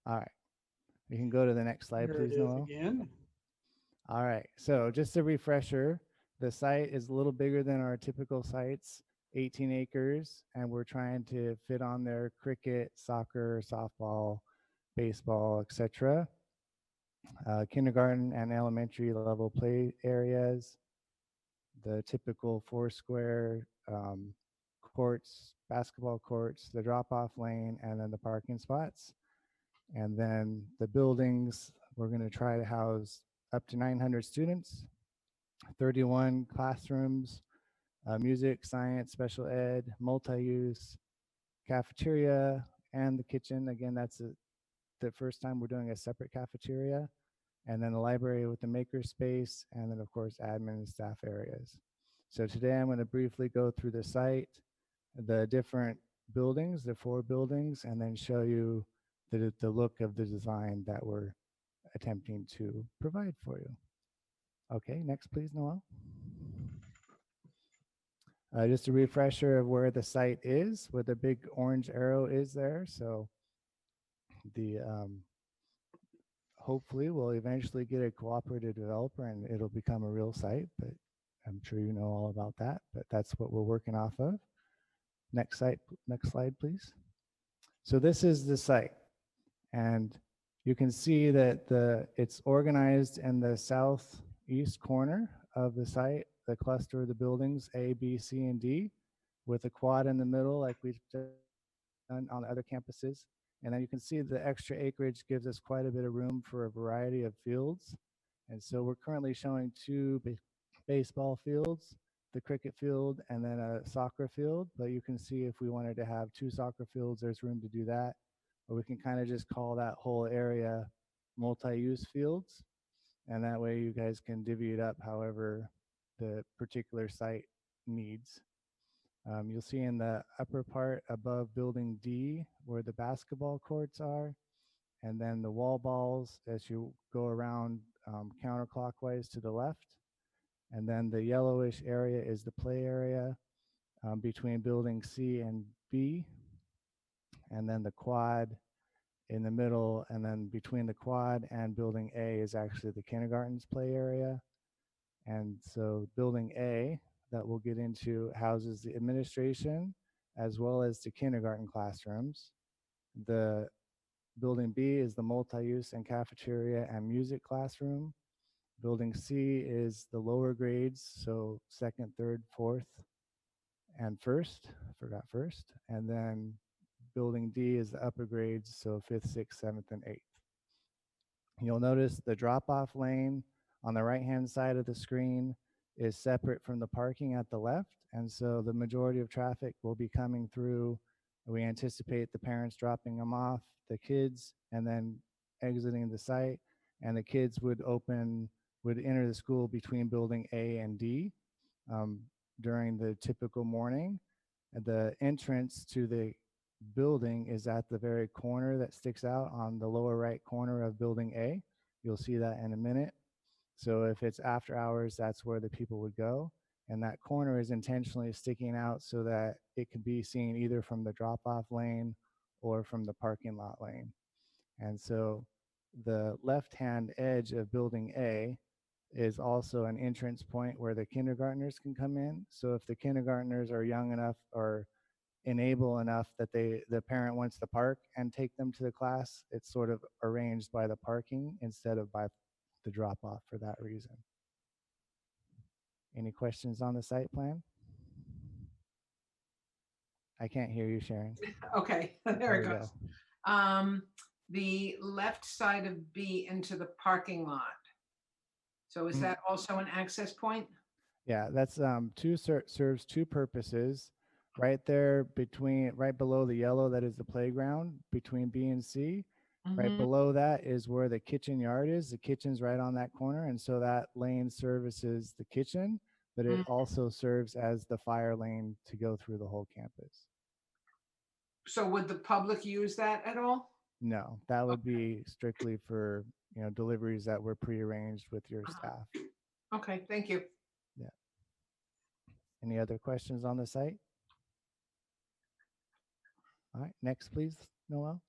All right, you can go to the next slide, Here please, it is Noel. again. All right, so just a refresher, the site is a little bigger than our typical sites, 18 acres, and we're trying to fit on there cricket, soccer, softball, baseball, etc. Kindergarten and elementary level play areas, the typical 4 square courts, basketball courts, the drop-off lane, and then the parking spots. And then the buildings, we're going to try to house up to 900 students, 31 classrooms, music, science, special ed, multi-use, cafeteria, and the kitchen. Again, that's the first time we're doing a separate cafeteria. And then the library with the maker space, and then of course admin and staff areas. So today I'm going to briefly go through the site, the different buildings, the 4 buildings, and then show you the look of the design that we're attempting to provide for you. Okay, next please, Noel. Just a refresher of where the site is, where the big orange arrow is there. So the hopefully we'll eventually get a cooperative developer and it'll become a real site, but I'm sure you know all about that, but that's what we're working off of. Next slide, please. So this is the site, and you can see that it's organized in the southeast corner of the site, the cluster of the buildings A, B, C, and D, with a quad in the middle like we've done on other campuses. And then you can see the extra acreage gives us quite a bit of room for a variety of fields. And so we're currently showing 2 baseball fields, the cricket field, and then a soccer field. But you can see if we wanted to have 2 soccer fields, there's room to do that. Or we can kind of just call that whole area multi-use fields. And that way you guys can divvy it up however the particular site needs. You'll see in the upper part above building D where the basketball courts are, and then the wall balls as you go around counterclockwise to the left. And then the yellowish area is the play area between building C and B. And then the quad in the middle, and then between the quad and building A is actually the kindergarten's play area. And so building A that we'll get into houses the administration as well as the kindergarten classrooms. The building B is the multi-use and cafeteria and music classroom. Building C is the lower grades, so second, third, fourth, and first. I forgot first. And then building D is the upper grades, so fifth, sixth, seventh, and eighth. You'll notice the drop-off lane on the right-hand side of the screen is separate from the parking at the left. And so the majority of traffic will be coming through. We anticipate the parents dropping them off, the kids, and then exiting the site. And the kids would enter the school between building A and D during the typical morning. And the entrance to the building is at the very corner that sticks out on the lower right corner of building A. You'll see that in a minute. So if it's after hours, that's where the people would go. And that corner is intentionally sticking out so that it can be seen either from the drop-off lane or from the parking lot lane. And so the left-hand edge of building A is also an entrance point where the kindergartners can come in. So if the kindergartners are young enough or enable enough that the parent wants to park and take them to the class, it's sort of arranged by the parking instead of by the drop off for that reason. Any questions on the site plan? I can't hear you, Sharon. Okay, there There it we goes. go. The left side of B into the parking lot. So is that also an access point? Yeah, that's serves two purposes. Right there right below the yellow, that is the playground between B and C. Right Mhm. below that is where the kitchen yard is. The kitchen's right on that corner. And so that lane services the kitchen, but it also serves as the fire lane to go through the whole campus. So would the public use that at all? No, that would be strictly for, deliveries that were prearranged with your Uh-huh. staff. Okay, thank you. Yeah. Any other questions on the site? All right, next, please, Noel.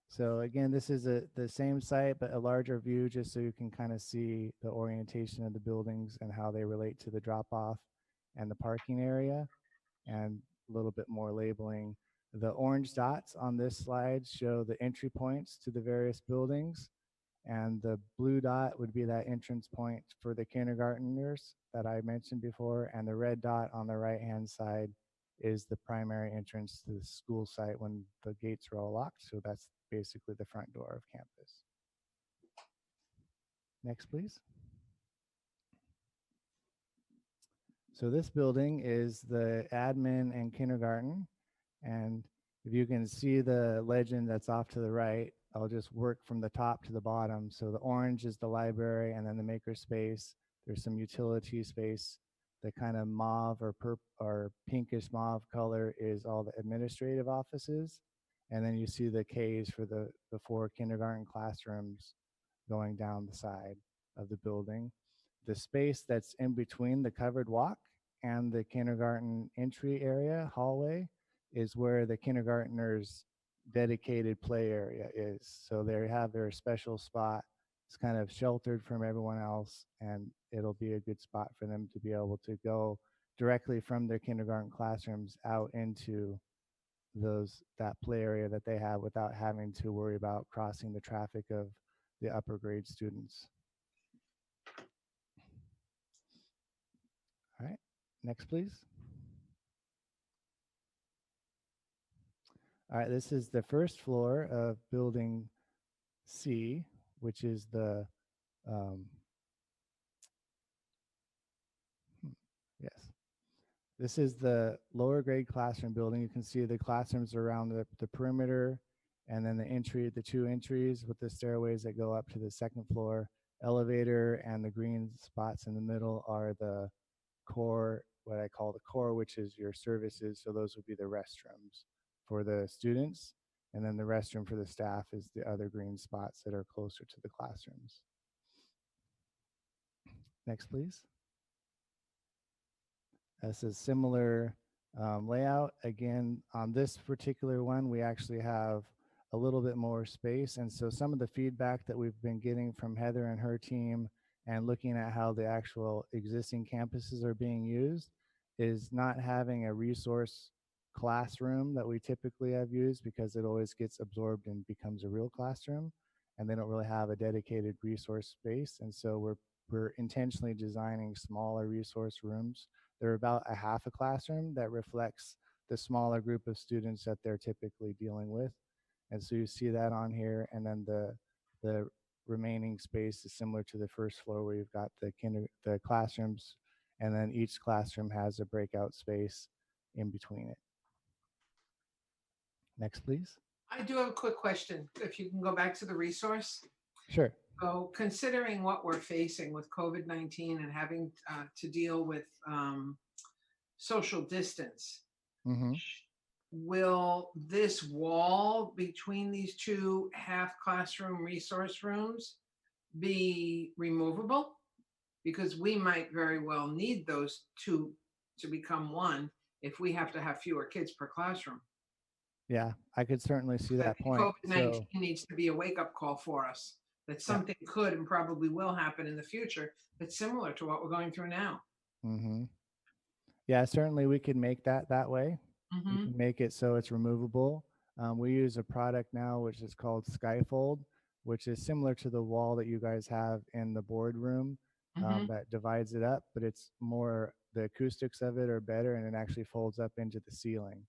So again, this is the same site, but a larger view just so you can kind of see the orientation of the buildings and how they relate to the drop-off and the parking area, and a little bit more labeling. The orange dots on this slide show the entry points to the various buildings, and the blue dot would be that entrance point for the kindergartners that I mentioned before, and the red dot on the right-hand side is the primary entrance to the school site when the gates are all locked. So that's basically the front door of campus. Next, please. So this building is the admin and kindergarten. And if you can see the legend that's off to the right, I'll just work from the top to the bottom. So the orange is the library, and then the maker space. There's some utility space. The kind of mauve or pinkish mauve color is all the administrative offices. And then you see the Ks for the 4 kindergarten classrooms going down the side of the building. The space that's in between the covered walk and the kindergarten entry area, hallway, is where the kindergartners' dedicated play area is. So they have their special spot. It's kind of sheltered from everyone else, and it'll be a good spot for them to be able to go directly from their kindergarten classrooms out into that play area that they have without having to worry about crossing the traffic of the upper grade students. All right, next please. All right, this is the first floor of building C, which is the, yes. This is the lower grade classroom building. You can see the classrooms around the perimeter, and then the two entries with the stairways that go up to the second floor, elevator, and the green spots in the middle are the core, what I call the core, which is your services. So those would be the restrooms for the students. And then the restroom for the staff is the other green spots that are closer to the classrooms. Next, please. This is similar layout. Again, on this particular one, we actually have a little bit more space. And so some of the feedback that we've been getting from Heather and her team and looking at how the actual existing campuses are being used is not having a resource classroom that we typically have used, because it always gets absorbed and becomes a real classroom, and they don't really have a dedicated resource space. And so we're intentionally designing smaller resource rooms. They're about a half a classroom that reflects the smaller group of students that they're typically dealing with. And so you see that on here. And then the remaining space is similar to the first floor, where you've got the classrooms, and then each classroom has a breakout space in between it. Next, please. I do have a quick question. If you can go back to the resource. Sure. So considering what we're facing with COVID-19 and having to deal with social distance, will this wall between these two half classroom resource rooms be removable? Because we might very well need those two to become one if we have to have fewer kids per classroom. Yeah, I could certainly see that point. COVID-19 needs to be a wake-up call for us, that something could and probably will happen in the future that's similar to what we're going through now. Yeah, certainly we could make that way. We can make it so it's removable. We use a product now which is called Skyfold, which is similar to the wall that you guys have in the boardroom that divides it up, but it's more, the acoustics of it are better, and it actually folds up into the ceiling.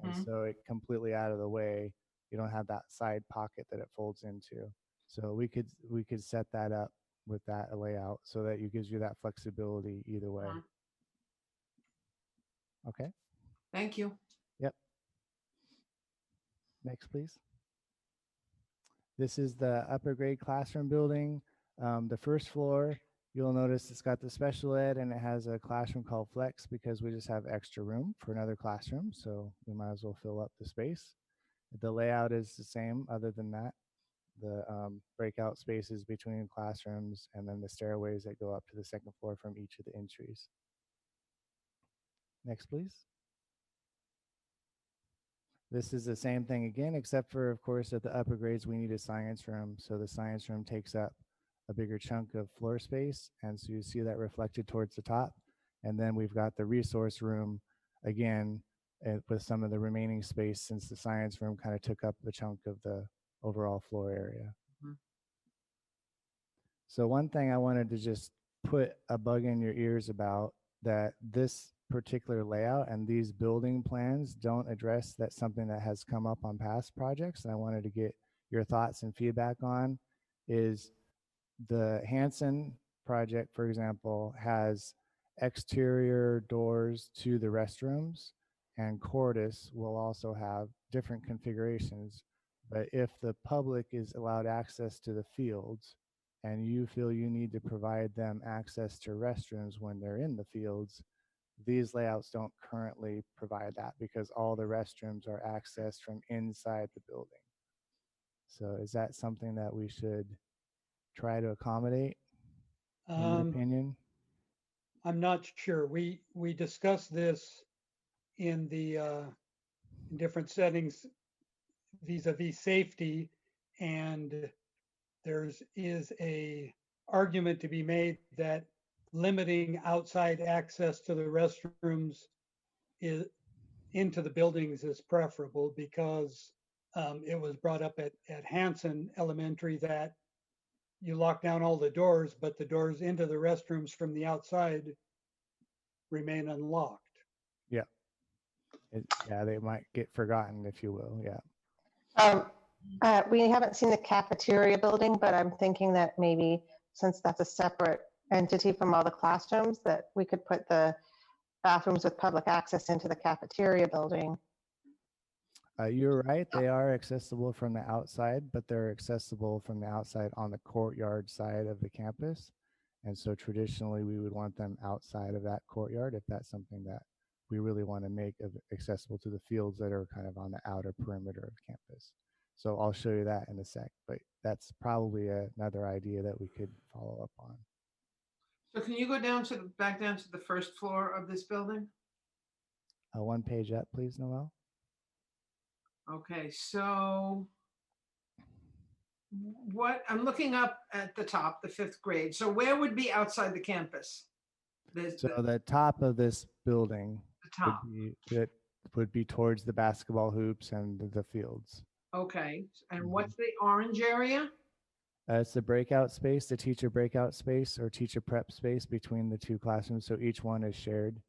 And so it completely out of the way. You don't have that side pocket that it folds into. So we could set that up with that layout so that it gives you that flexibility either way. Okay. Thank you. Yep. Next, please. This is the upper grade classroom building. The first floor, you'll notice it's got the special ed, and it has a classroom called Flex because we just have extra room for another classroom. So we might as well fill up the space. The layout is the same other than that. The breakout spaces between classrooms, and then the stairways that go up to the second floor from each of the entries. Next, please. This is the same thing again, except for, of course, at the upper grades, we need a science room. So the science room takes up a bigger chunk of floor space. And so you see that reflected towards the top. And then we've got the resource room again with some of the remaining space, since the science room kind of took up the chunk of the overall floor area. So one thing I wanted to just put a bug in your ears about, that this particular layout and these building plans don't address, that's something that has come up on past projects, and I wanted to get your thoughts and feedback on, is the Hanson project, for example, has exterior doors to the restrooms, and Cordis will also have different configurations. But if the public is allowed access to the fields and you feel you need to provide them access to restrooms when they're in the fields, these layouts don't currently provide that, because all the restrooms are accessed from inside the building. So is that something that we should try to accommodate, in your opinion? I'm not sure. We discussed this in the in different settings vis-a-vis safety, and is a argument to be made that limiting outside access to the restrooms into the buildings is preferable, because it was brought up at Hanson Elementary that you lock down all the doors, but the doors into the restrooms from the outside remain unlocked. Yeah. Yeah, they might get forgotten, if you will. Yeah. We haven't seen the cafeteria building, but I'm thinking that maybe, since that's a separate entity from all the classrooms, that we could put the bathrooms with public access into the cafeteria building. You're right. They are accessible from the outside, but they're accessible from the outside on the courtyard side of the campus. And so traditionally, we would want them outside of that courtyard if that's something that we really want to make accessible to the fields that are kind of on the outer perimeter of campus. So I'll show you that in a sec, but that's probably another idea that we could follow up on. So can you go back down to the first floor of this building? One page up, please, Noel. Okay, so what, I'm looking up at the top, the 5th grade. So where would be outside the campus? So the top of this building top. would be towards the basketball hoops and the fields. Okay, and Mhm. what's the orange area? It's the breakout space, the teacher breakout space or teacher prep space between the two classrooms. So each one is shared.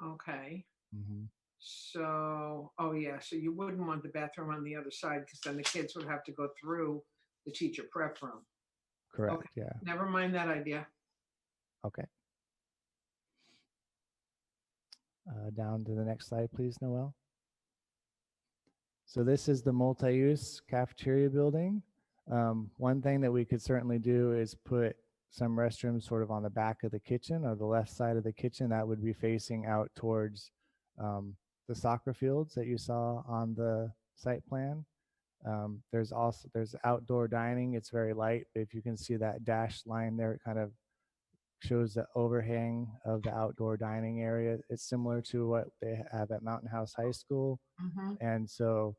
Okay, Mhm. so, oh yeah, so you wouldn't want the bathroom on the other side because then the kids would have to go through the teacher prep room. Correct. Okay. Yeah. Never mind that idea. Okay. Down to the next slide, please, Noel. So this is the multi-use cafeteria building. One thing that we could certainly do is put some restrooms sort of on the back of the kitchen or the left side of the kitchen that would be facing out towards the soccer fields that you saw on the site plan. There's outdoor dining. It's very light. If you can see that dashed line there, it kind of shows the overhang of the outdoor dining area. It's similar to what they have at Mountain House High School. Mhm. And so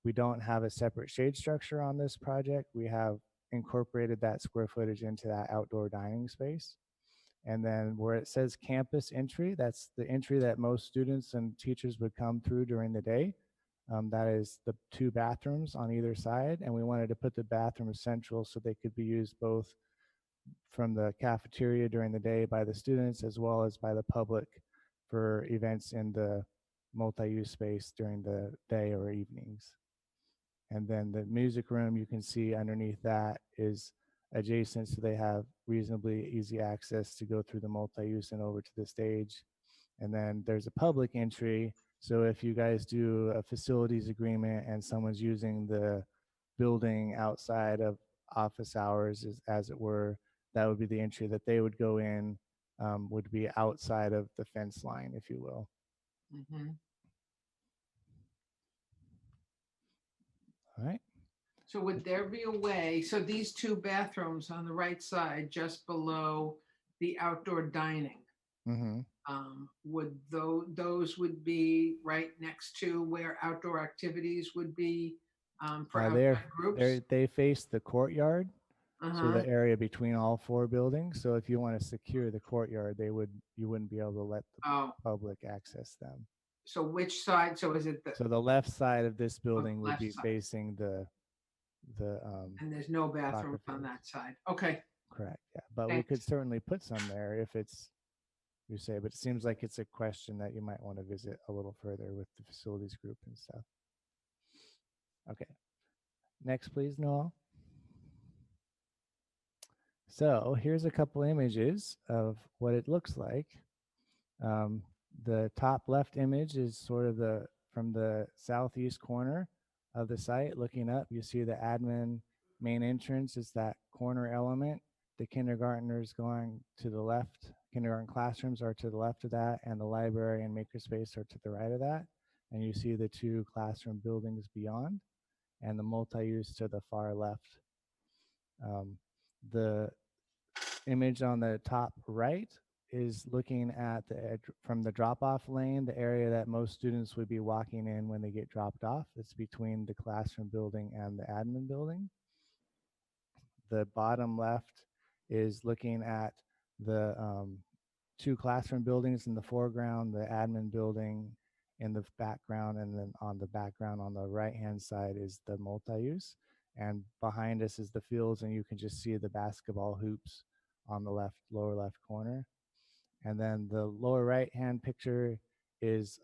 we don't have a separate shade structure on this project. We have incorporated that square footage into that outdoor dining space. And then where it says campus entry, that's the entry that most students and teachers would come through during the day. That is the 2 bathrooms on either side. And we wanted to put the bathrooms central so they could be used both from the cafeteria during the day by the students as well as by the public for events in the multi-use space during the day or evenings. And then the music room, you can see underneath that is adjacent, so they have reasonably easy access to go through the multi-use and over to the stage. And then there's a public entry. So if you guys do a facilities agreement and someone's using the building outside of office hours, as it were, that would be the entry that they would go in, would be outside of the fence line, if you will. Mhm. All right. So would there be a way, so these 2 bathrooms on the right side, just below the outdoor dining, Mm-hmm. would those would be right next to where outdoor activities would be for outside groups? They face the courtyard, so Uh-huh. the area between all 4 buildings. So if you want to secure the courtyard, you wouldn't be able to let the Oh, public access them. so which side? So is it the So the left side of this building would left be side. facing the And there's no bathrooms on fields. that side. Okay. Correct. Yeah, but we Thanks. could certainly put some there if it's you say. But it seems like it's a question that you might want to visit a little further with the facilities group and stuff. Okay. Next, please, Noel. So here's a couple images of what it looks like. The top left image is sort of from the southeast corner of the site. Looking up, you see the admin main entrance is that corner element. The kindergartners going to the left, kindergarten classrooms are to the left of that, and the library and makerspace are to the right of that. And you see the 2 classroom buildings beyond, and the multi-use to the far left. The image on the top right is looking at from the drop-off lane, the area that most students would be walking in when they get dropped off. It's between the classroom building and the admin building. The bottom left is looking at the 2 classroom buildings in the foreground, the admin building in the background, and then on the background on the right-hand side is the multi-use. And behind us is the fields, and you can just see the basketball hoops on the lower left corner. And then the lower right-hand picture is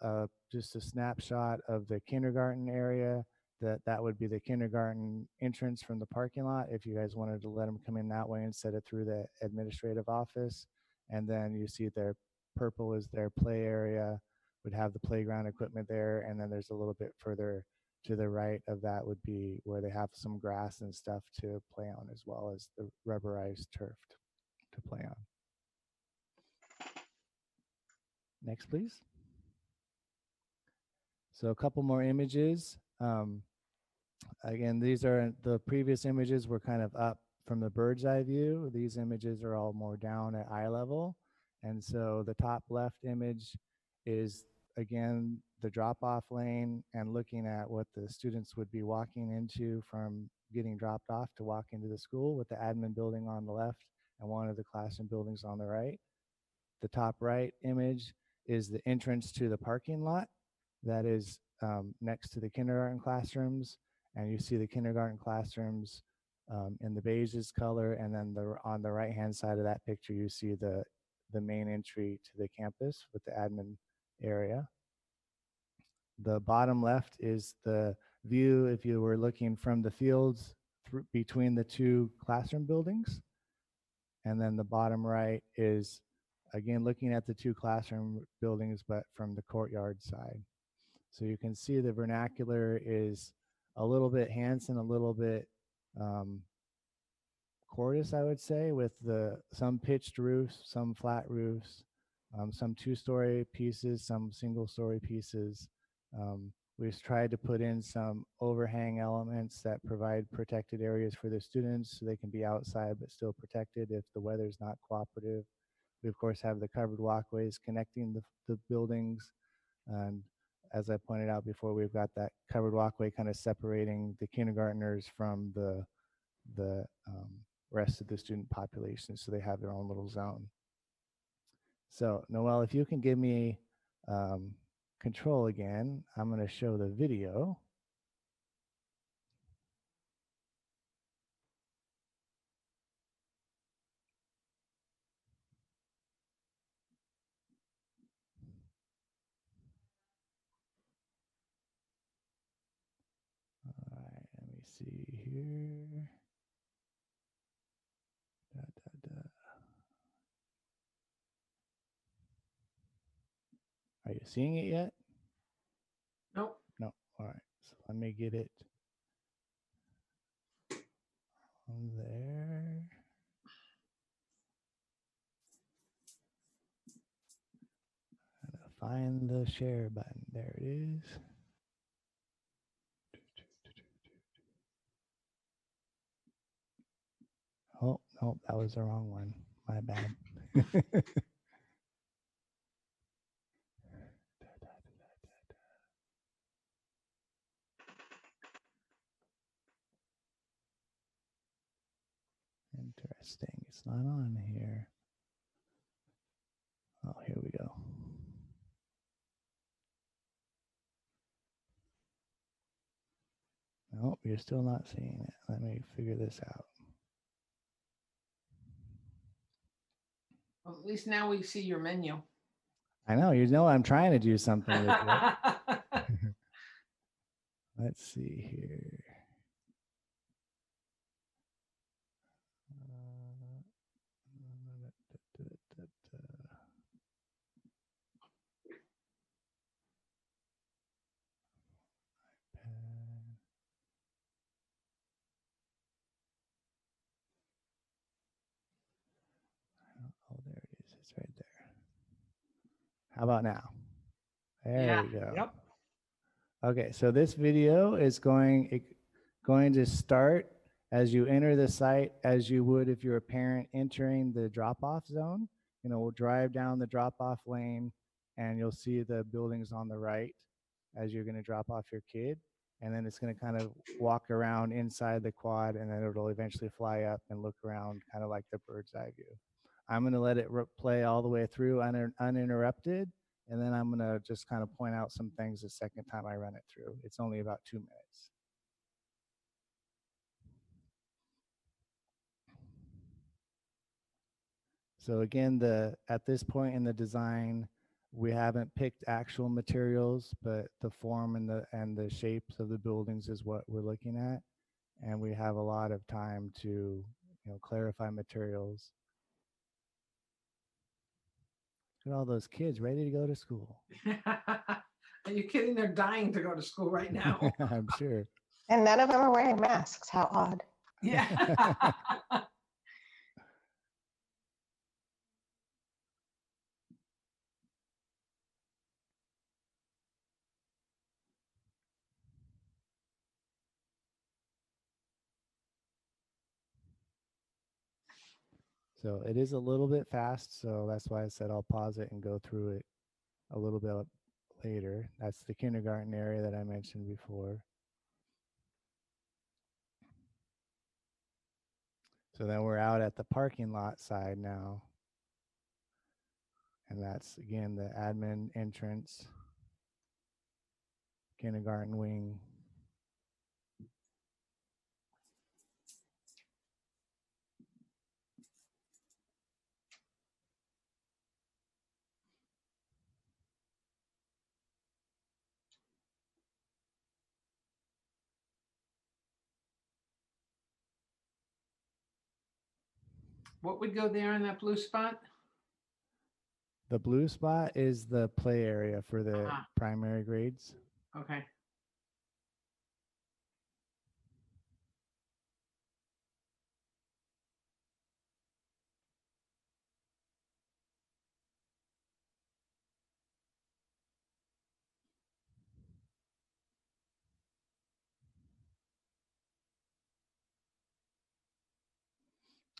just a snapshot of the kindergarten area. That would be the kindergarten entrance from the parking lot if you guys wanted to let them come in that way instead of through the administrative office. And then you see their purple is their play area. would have the playground equipment there. And then there's a little bit further to the right of that would be where they have some grass and stuff to play on, as well as the rubberized turf to play on. Next, please. So a couple more images. Again, these are the previous images were kind of up from the bird's eye view. These images are all more down at eye level. And so the top left image is, again, the drop-off lane and looking at what the students would be walking into from getting dropped off to walk into the school, with the admin building on the left and one of the classroom buildings on the right. The top right image is the entrance to the parking lot that is next to the kindergarten classrooms. And you see the kindergarten classrooms in the beiges color. And then on the right-hand side of that picture, you see the main entry to the campus with the admin area. The bottom left is the view if you were looking from the fields between the two classroom buildings. And then the bottom right is, again, looking at the two classroom buildings, but from the courtyard side. So you can see the vernacular is a little bit Hanson, a little bit Cordis, I would say, with some pitched roofs, some flat roofs, some two-story pieces, some single-story pieces. We've tried to put in some overhang elements that provide protected areas for the students so they can be outside but still protected if the weather's not cooperative. We, of course, have the covered walkways connecting the buildings. And as I pointed out before, we've got that covered walkway kind of separating the kindergartners from the rest of the student population, so they have their own little zone. So Noelle, if you can give me control again, I'm going to show the video. All right, let me see here. Da, da, da. Are you seeing it yet? Nope. No. All right. So let me get it on there. Find the share button. There it is. Oh, no, that was the wrong one. My bad. Interesting. It's not on here. Oh, here we go. Nope, you're still not seeing it. Let me figure this out. Well, at least now we see your menu. I know, I'm trying to do something with it. Let's see here. Oh, there it is. It's right there. How about now? There Yeah. we go. Yep. Okay, so this video is going to start as you enter the site, as you would if you're a parent entering the drop-off zone. We'll drive down the drop-off lane and you'll see the buildings on the right as you're going to drop off your kid. And then it's going to kind of walk around inside the quad, and then it'll eventually fly up and look around kind of like the bird's eye view. I'm going to let it play all the way through uninterrupted. And then I'm going to just kind of point out some things the second time I run it through. It's only about 2 minutes. So again, at this point in the design, we haven't picked actual materials, but the form and the shapes of the buildings is what we're looking at. And we have a lot of time to clarify materials. at all those kids ready to go to school. Are you kidding? They're dying to go to school right now. I'm sure. And none of them are wearing masks. How odd. Yeah. So it is a little bit fast, so that's why I said I'll pause it and go through it a little bit later. That's the kindergarten area that I mentioned before. So then we're out at the parking lot side now. And that's again the admin entrance, kindergarten wing. What would go there in that blue spot? The blue spot is the play area for the Ah. primary grades. Okay.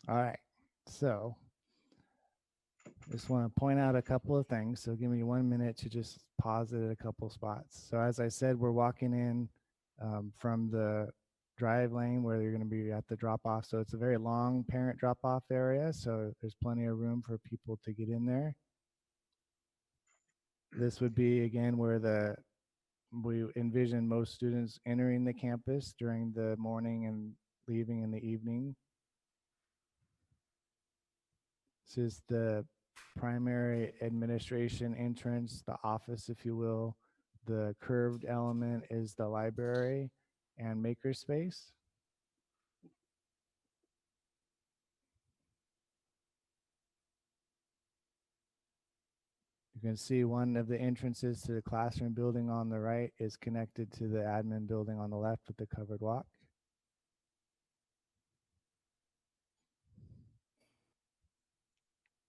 All right, so just want to point out a couple of things. So give me 1 minute to just pause it at a couple spots. So as I said, we're walking in from the drive lane where you're going to be at the drop off. So it's a very long parent drop off area. So there's plenty of room for people to get in there. This would be again where we envision most students entering the campus during the morning and leaving in the evening. This is the primary administration entrance, the office, if you will. The curved element is the library and makerspace. You can see one of the entrances to the classroom building on the right is connected to the admin building on the left with the covered walk.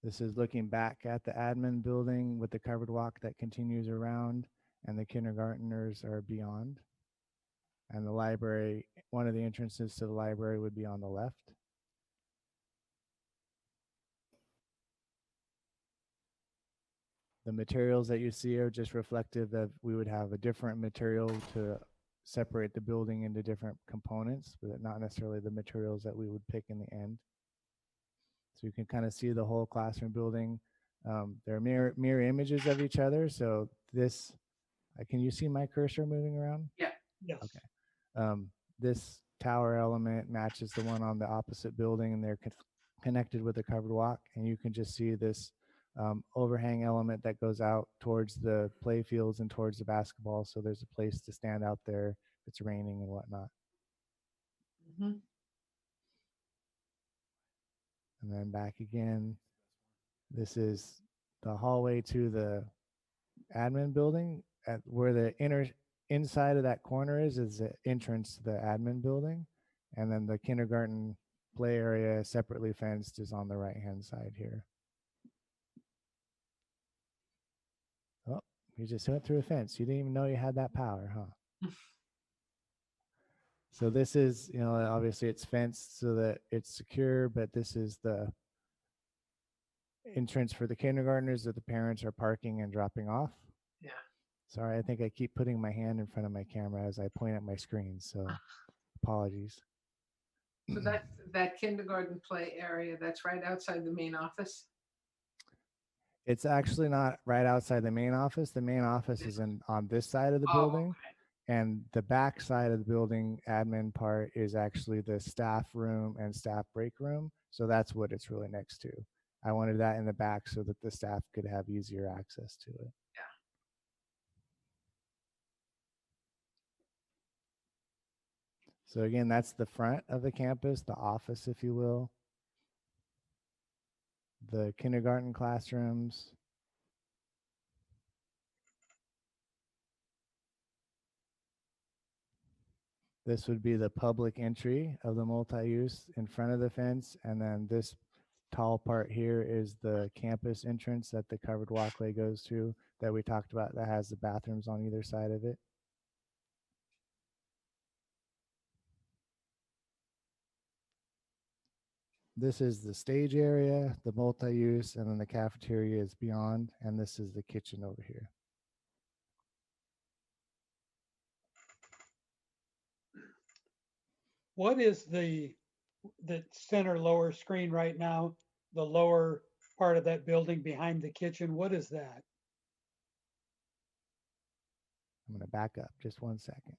This is looking back at the admin building with the covered walk that continues around, and the kindergartners are beyond. And the library, one of the entrances to the library would be on the left. The materials that you see are just reflective of we would have a different material to separate the building into different components, but not necessarily the materials that we would pick in the end. So you can kind of see the whole classroom building. They're mirror images of each other. So this, can you see my cursor moving around? Yeah. Yes. Okay. This tower element matches the one on the opposite building, and they're connected with a covered walk. And you can just see this overhang element that goes out towards the play fields and towards the basketball. So there's a place to stand out there if it's raining and whatnot. Mm-hmm. And then back again. This is the hallway to the admin building. At where the inside of that corner is the entrance to the admin building. And then the kindergarten play area, separately fenced, is on the right-hand side here. Oh, you just went through a fence. You didn't even know you had that power, huh? So this is, obviously it's fenced so that it's secure, but this is the entrance for the kindergartners that the parents are parking and dropping off. Yeah. Sorry, I think I keep putting my hand in front of my camera as I point at my screen, so apologies. So that kindergarten play area, that's right outside the main office? It's actually not right outside the main office. The main office is on this side of the building. Okay. And the back side of the building admin part is actually the staff room and staff break room. So that's what it's really next to. I wanted that in the back so that the staff could have easier access to it. Yeah. So again, that's the front of the campus, the office, if you will. The kindergarten classrooms, This would be the public entry of the multi-use in front of the fence. And then this tall part here is the campus entrance that the covered walkway goes to that we talked about that has the bathrooms on either side of it. This is the stage area, the multi-use, and then the cafeteria is beyond. And this is the kitchen over here. What is the center lower screen right now? The lower part of that building behind the kitchen, what is that? I'm going to back up just 1 second.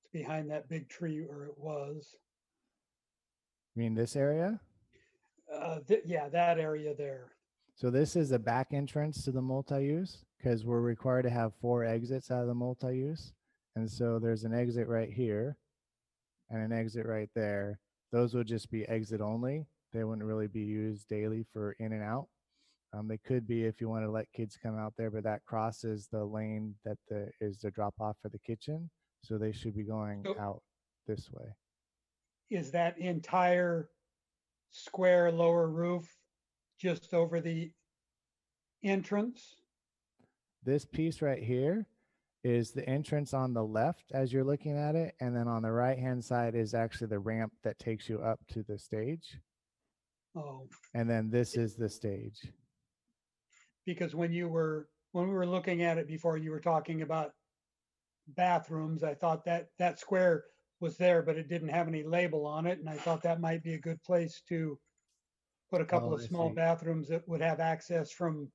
It's behind that big tree, or it was. You mean this area? Yeah, that area there. So this is the back entrance to the multi-use because we're required to have 4 exits out of the multi-use. And so there's an exit right here and an exit right there. Those would just be exit only. They wouldn't really be used daily for in and out. They could be if you want to let kids come out there, but that crosses the lane that is the drop off for the kitchen. So they should be going out this way. Is that entire square lower roof just over the entrance? This piece right here is the entrance on the left as you're looking at it. And then on the right hand side is actually the ramp that takes you up to the stage. Oh, And then this is the stage. because when we were looking at it before, you were talking about bathrooms. I thought that square was there, but it didn't have any label on it. And I thought that might be a good place to put a couple of I small see. bathrooms that would have access from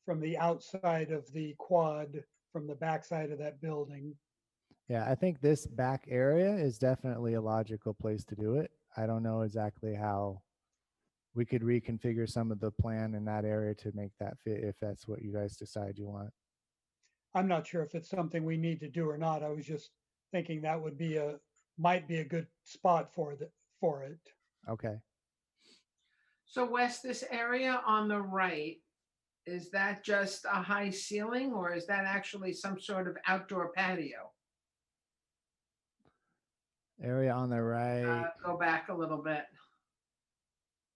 the outside of the quad, from the backside of that building. Yeah, I think this back area is definitely a logical place to do it. I don't know exactly how we could reconfigure some of the plan in that area to make that fit if that's what you guys decide you want. I'm not sure if it's something we need to do or not. I was just thinking that might be a good spot for it. Okay. So Wes, this area on the right, is that just a high ceiling or is that actually some sort of outdoor patio? Area on the right. Go back a little bit.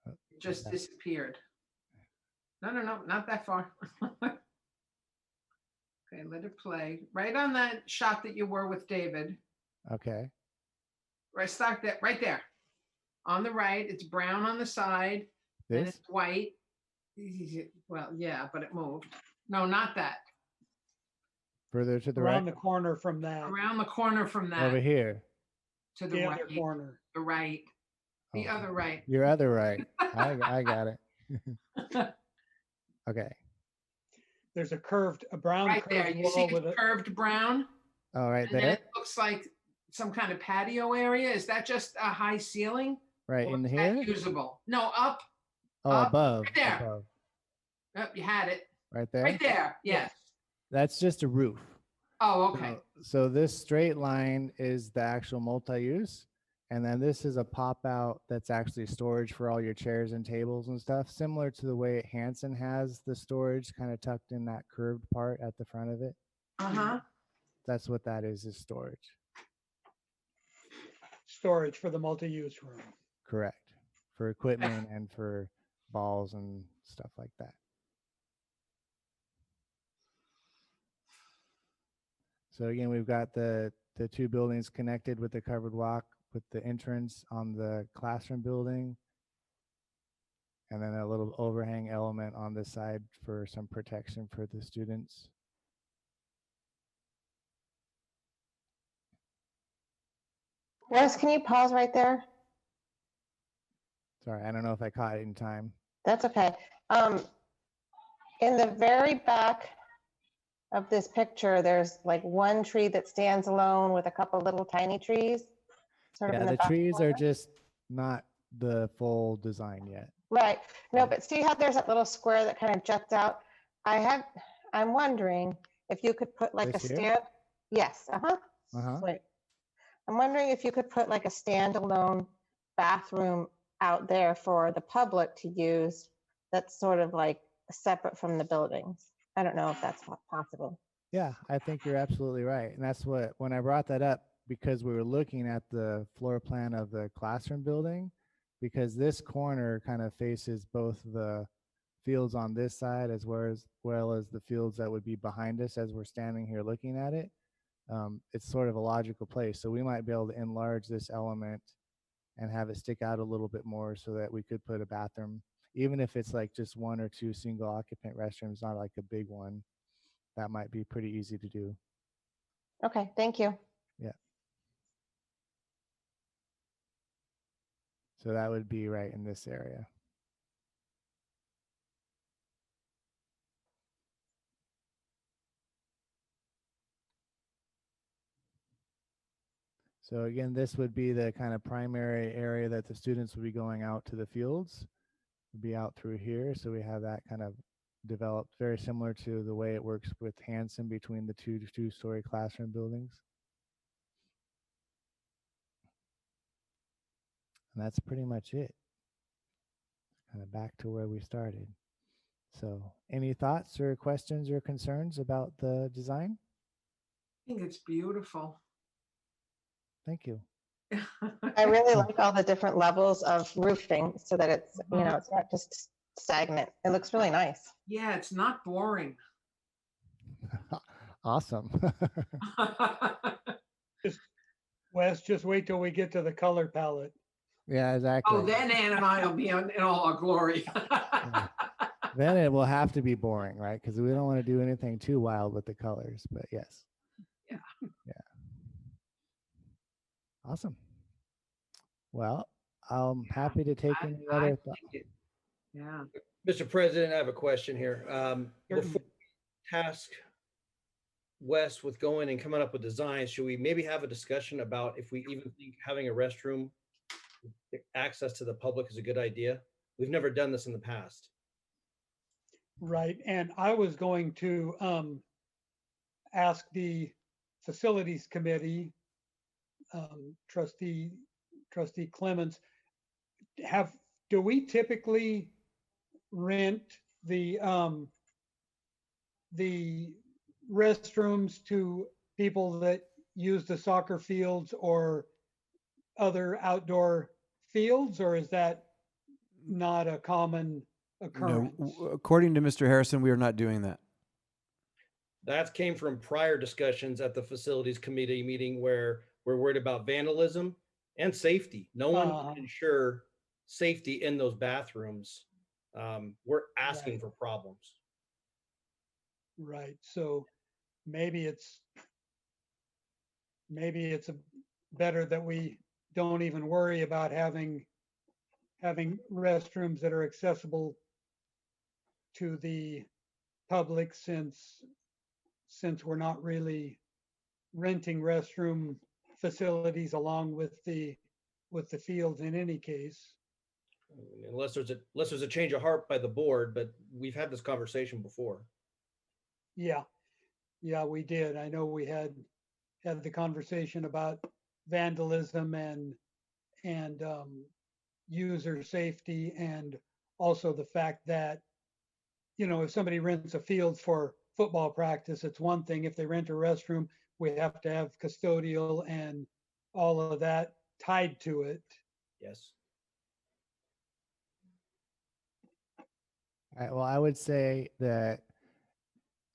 It just yeah. disappeared. No, not that far. Okay, let it play. Right on that shot that you were with David. Okay. Right, start that right there. On the right, it's brown on the side, and This? it's white. Well, yeah, but it moved. No, not that. Further to the Around right? the corner from that, Around the corner from that. Over here. To the the right. other corner. The right. The Oh, other right. Your other right. I got it. Okay. There's a brown Right there. curved You see wall with it's a, curved brown? Oh, right And then there. it looks like some kind of patio area. Is that just a high ceiling? Right Or in is here. that usable? No, up. Oh, up, above. right there. Above. Oh, you had it. Right there. Right there. Yes. That's just a roof. Oh, okay. So this straight line is the actual multi-use. And then this is a pop out that's actually storage for all your chairs and tables and stuff, similar to the way Hanson has the storage kind of tucked in that curved part at the front of it. Uh-huh. That's what that is storage. storage for the multi-use room. Correct. For equipment and for balls and stuff like that. So again, we've got the 2 buildings connected with the covered walk with the entrance on the classroom building. And then a little overhang element on this side for some protection for the students. Wes, can you pause right there? Sorry, I don't know if I caught it in time. That's okay. In the very back of this picture, there's like one tree that stands alone with a couple little tiny trees. Sort of Yeah, in the back trees are corner. just not the full design yet. Right. No, but see how there's that little square that kind of juts out? I'm wondering if you could put like This a here? stand. Yes, uh-huh. Uh-huh. Wait. I'm wondering if you could put like a standalone bathroom out there for the public to use that's sort of like separate from the buildings. I don't know if that's possible. Yeah, I think you're absolutely right. And that's what, when I brought that up, because we were looking at the floor plan of the classroom building, because this corner kind of faces both the fields on this side as well as the fields that would be behind us as we're standing here looking at it. It's sort of a logical place. So we might be able to enlarge this element and have it stick out a little bit more so that we could put a bathroom, even if it's like just one or two single occupant restrooms, not like a big one. That might be pretty easy to do. Okay, thank you. Yeah. So that would be right in this area. So again, this would be the kind of primary area that the students would be going out to the fields, would be out through here. So we have that kind of developed very similar to the way it works with Hanson between the two-story classroom buildings. And that's pretty much it. Kind of back to where we started. So any thoughts or questions or concerns about the design? I think it's beautiful. Thank you. I really like all the different levels of roofing so that it's, you know, it's not just stagnant. It looks really nice. Yeah, it's not boring. Awesome. Wes, just wait till we get to the color palette. Yeah, exactly. Oh, then Ann and I will be in all our glory. Yeah. Then it will have to be boring, right? Because we don't want to do anything too wild with the colors, but yes. Yeah. Yeah. Awesome. Well, I'm happy to take any other thoughts. Yeah. Mr. President, I have a question here. Before we task Wes with going and coming up with designs, should we maybe have a discussion about if we even think having a restroom access to the public is a good idea? We've never done this in the past. Right, and I was going to ask the facilities committee, trustee Clements, do we typically rent the restrooms to people that use the soccer fields or other outdoor fields, or is that not a common occurrence? No, according to Mr. Harrison, we are not doing that. That came from prior discussions at the facilities committee meeting where we're worried about vandalism and safety. No one can ensure safety in those bathrooms. We're asking for problems. Right. So maybe it's better that we don't even worry about having restrooms that are accessible to the public, since we're not really renting restroom facilities along with the fields in any case. Unless there's a change of heart by the board, but we've had this conversation before. Yeah, we did. I know we had the conversation about vandalism and user safety, and also the fact that, you know, if somebody rents a field for football practice, it's one thing. If they rent a restroom, we have to have custodial and all of that tied to it. Yes. All right, well, I would say that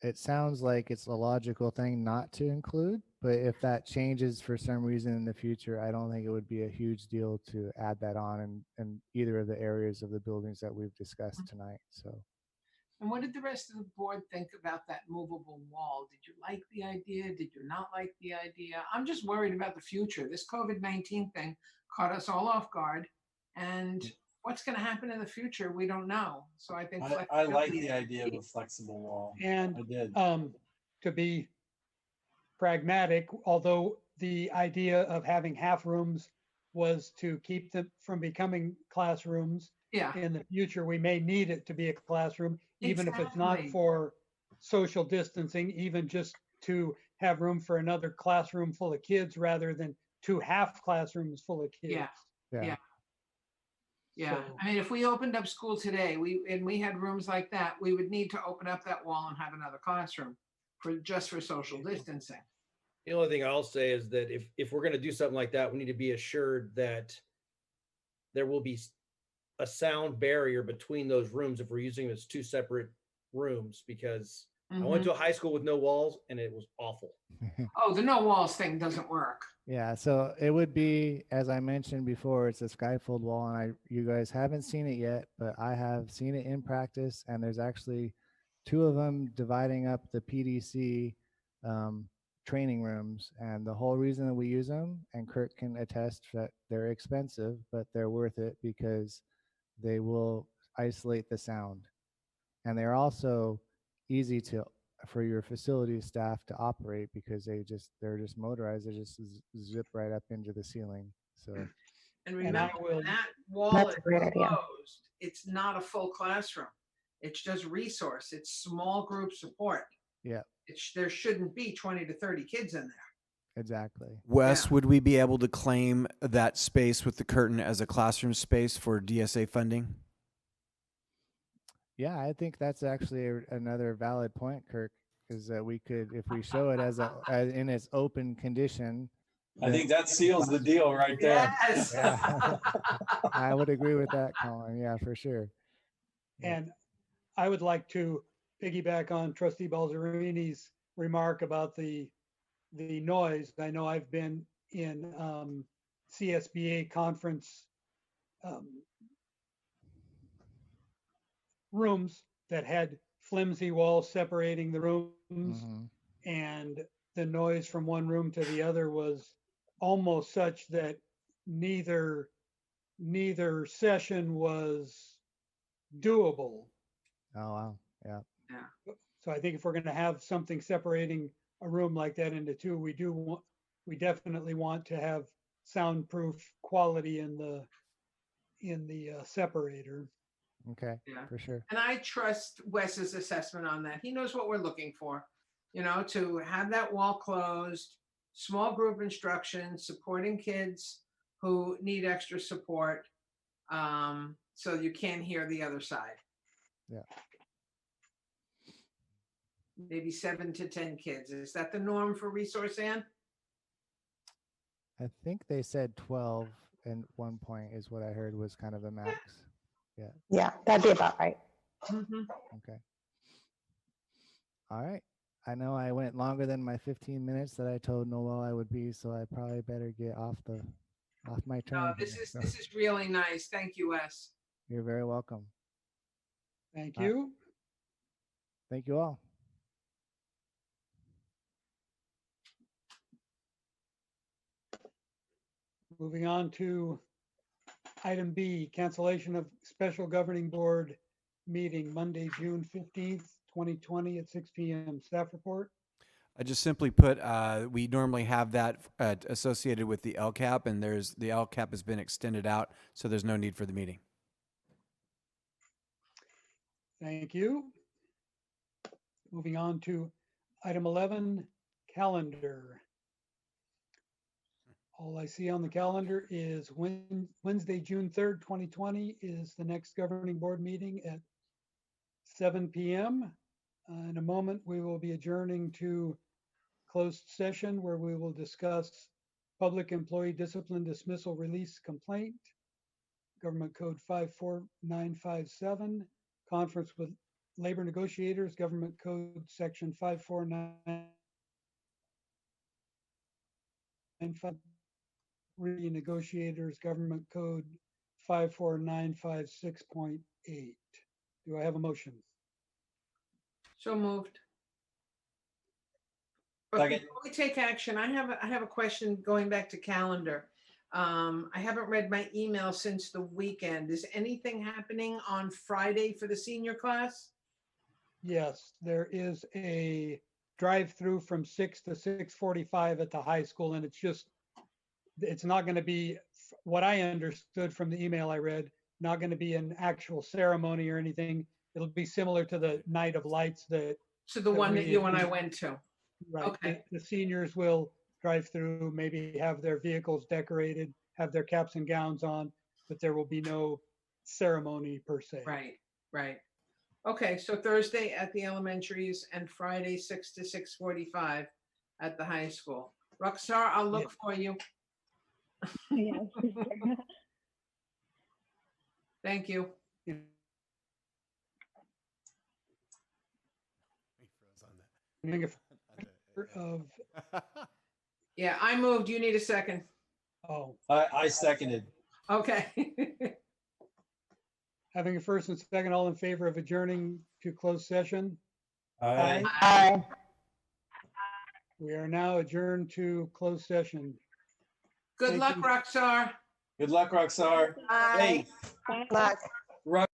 it sounds like it's a logical thing not to include, but if that changes for some reason in the future, I don't think it would be a huge deal to add that on in either of the areas of the buildings that we've discussed tonight. So. And what did the rest of the board think about that movable wall? Did you like the idea? Did you not like the idea? I'm just worried about the future. This COVID-19 thing caught us all off guard, and what's going to happen in the future, we don't know. So I think I like the idea of a flexible wall. And I did. to be pragmatic, although the idea of having half rooms was to keep them from becoming classrooms. Yeah. In the future, we may need it to be a classroom, even if it's not Exactly. for social distancing, even just to have room for another classroom full of kids rather than 2 half classrooms full of kids. Yeah. Yeah. Yeah. So- I mean, if we opened up school today, we had rooms like that, we would need to open up that wall and have another classroom. just for social distancing. The only thing I'll say is that if we're going to do something like that, we need to be assured that there will be a sound barrier between those rooms if we're using it as two separate rooms, because I went to a high school with no walls and it was awful. Oh, the no walls thing doesn't work. Yeah, so it would be, as I mentioned before, it's a skyfold wall, and you guys haven't seen it yet, but I have seen it in practice, and there's actually two of them dividing up the PDC training rooms, and the whole reason that we use them, and Kirk can attest that they're expensive, but they're worth it because they will isolate the sound, and they're also easy for your facility staff to operate because they're just motorized. They just zip right up into the ceiling. So, And I remember, will- when that wall That's is a great idea. closed, it's not a full classroom. It's just resource. It's small group support. yeah, There shouldn't be 20 to 30 kids in there. exactly. Wes, Yeah. would we be able to claim that space with the curtain as a classroom space for DSA funding? Yeah, I think that's actually another valid point, Kirk, is that we could, if we show it as in its open condition. I think that seals the deal right there. Yes. Yeah. I would agree with that, Colin. Yeah, for sure. And I would like to piggyback on Trustee Balzerini's remark about the noise. I know I've been in CSBA conference rooms that had flimsy walls separating the rooms, Mhm. and the noise from one room to the other was almost such that neither session was doable. Oh, wow. Yeah. So I think if we're going to have something separating a room like that into two, we definitely want to have soundproof quality in the separator. Okay. Yeah. For sure. And I trust Wes's assessment on that. He knows what we're looking for, to have that wall closed, small group instruction, supporting kids who need extra support, so you can't hear the other side. Yeah. Maybe 7 to 10 kids. Is that the norm for Resource Ann? I think they said 12 and 1 point is what I heard was kind of the max. Yeah, that'd be about right. Mhm. Okay. All right. I know I went longer than my 15 minutes that I told Noel I would be, so I probably better get off my turn. No, this here. is So, this is really nice. Thank you, Wes. you're very welcome. Thank you. Thank you all. Moving on to item B, cancellation of special governing board meeting Monday, June 15th, 2020 at 6 p.m. Staff report. I just simply put, we normally have that associated with the LCAP, and the LCAP has been extended out, so there's no need for the meeting. Thank you. Moving on to item 11, calendar. All I see on the calendar is Wednesday, June 3rd, 2020 is the next governing board meeting at 7 p.m. In a moment, we will be adjourning to closed session where we will discuss public employee discipline dismissal release complaint, Government Code 54957, conference with labor negotiators, Government Code Section 54995, negotiators, Government Code 54956.8. Do I have a motion? So moved. But Second. before we take action, I have a question going back to calendar. I haven't read my email since the weekend. Is anything happening on Friday for the senior class? Yes, there is a drive-through from 6 to 6:45 at the high school, and it's not going to be, what I understood from the email I read, not going to be an actual ceremony or anything. It'll be similar to the Night of Lights that, So the That one we that you and I had- went to. right, Okay. the seniors will drive through, maybe have their vehicles decorated, have their caps and gowns on, but there will be no ceremony per se. Right. Okay, so Thursday at the elementaries and Friday 6 to 6:45 at the high school. Roxar, I'll look for you. Yes, for sure. Thank you. He froze on Having a that. of, Yeah, I moved. You need a second. oh, I seconded. Okay. having a first and second, all in favor of adjourning to closed session? Aye. Aye. We are now adjourned to closed session. Good Thank luck, you. Roxar. Good luck, Roxar. Bye. Hey, Bye. Luck.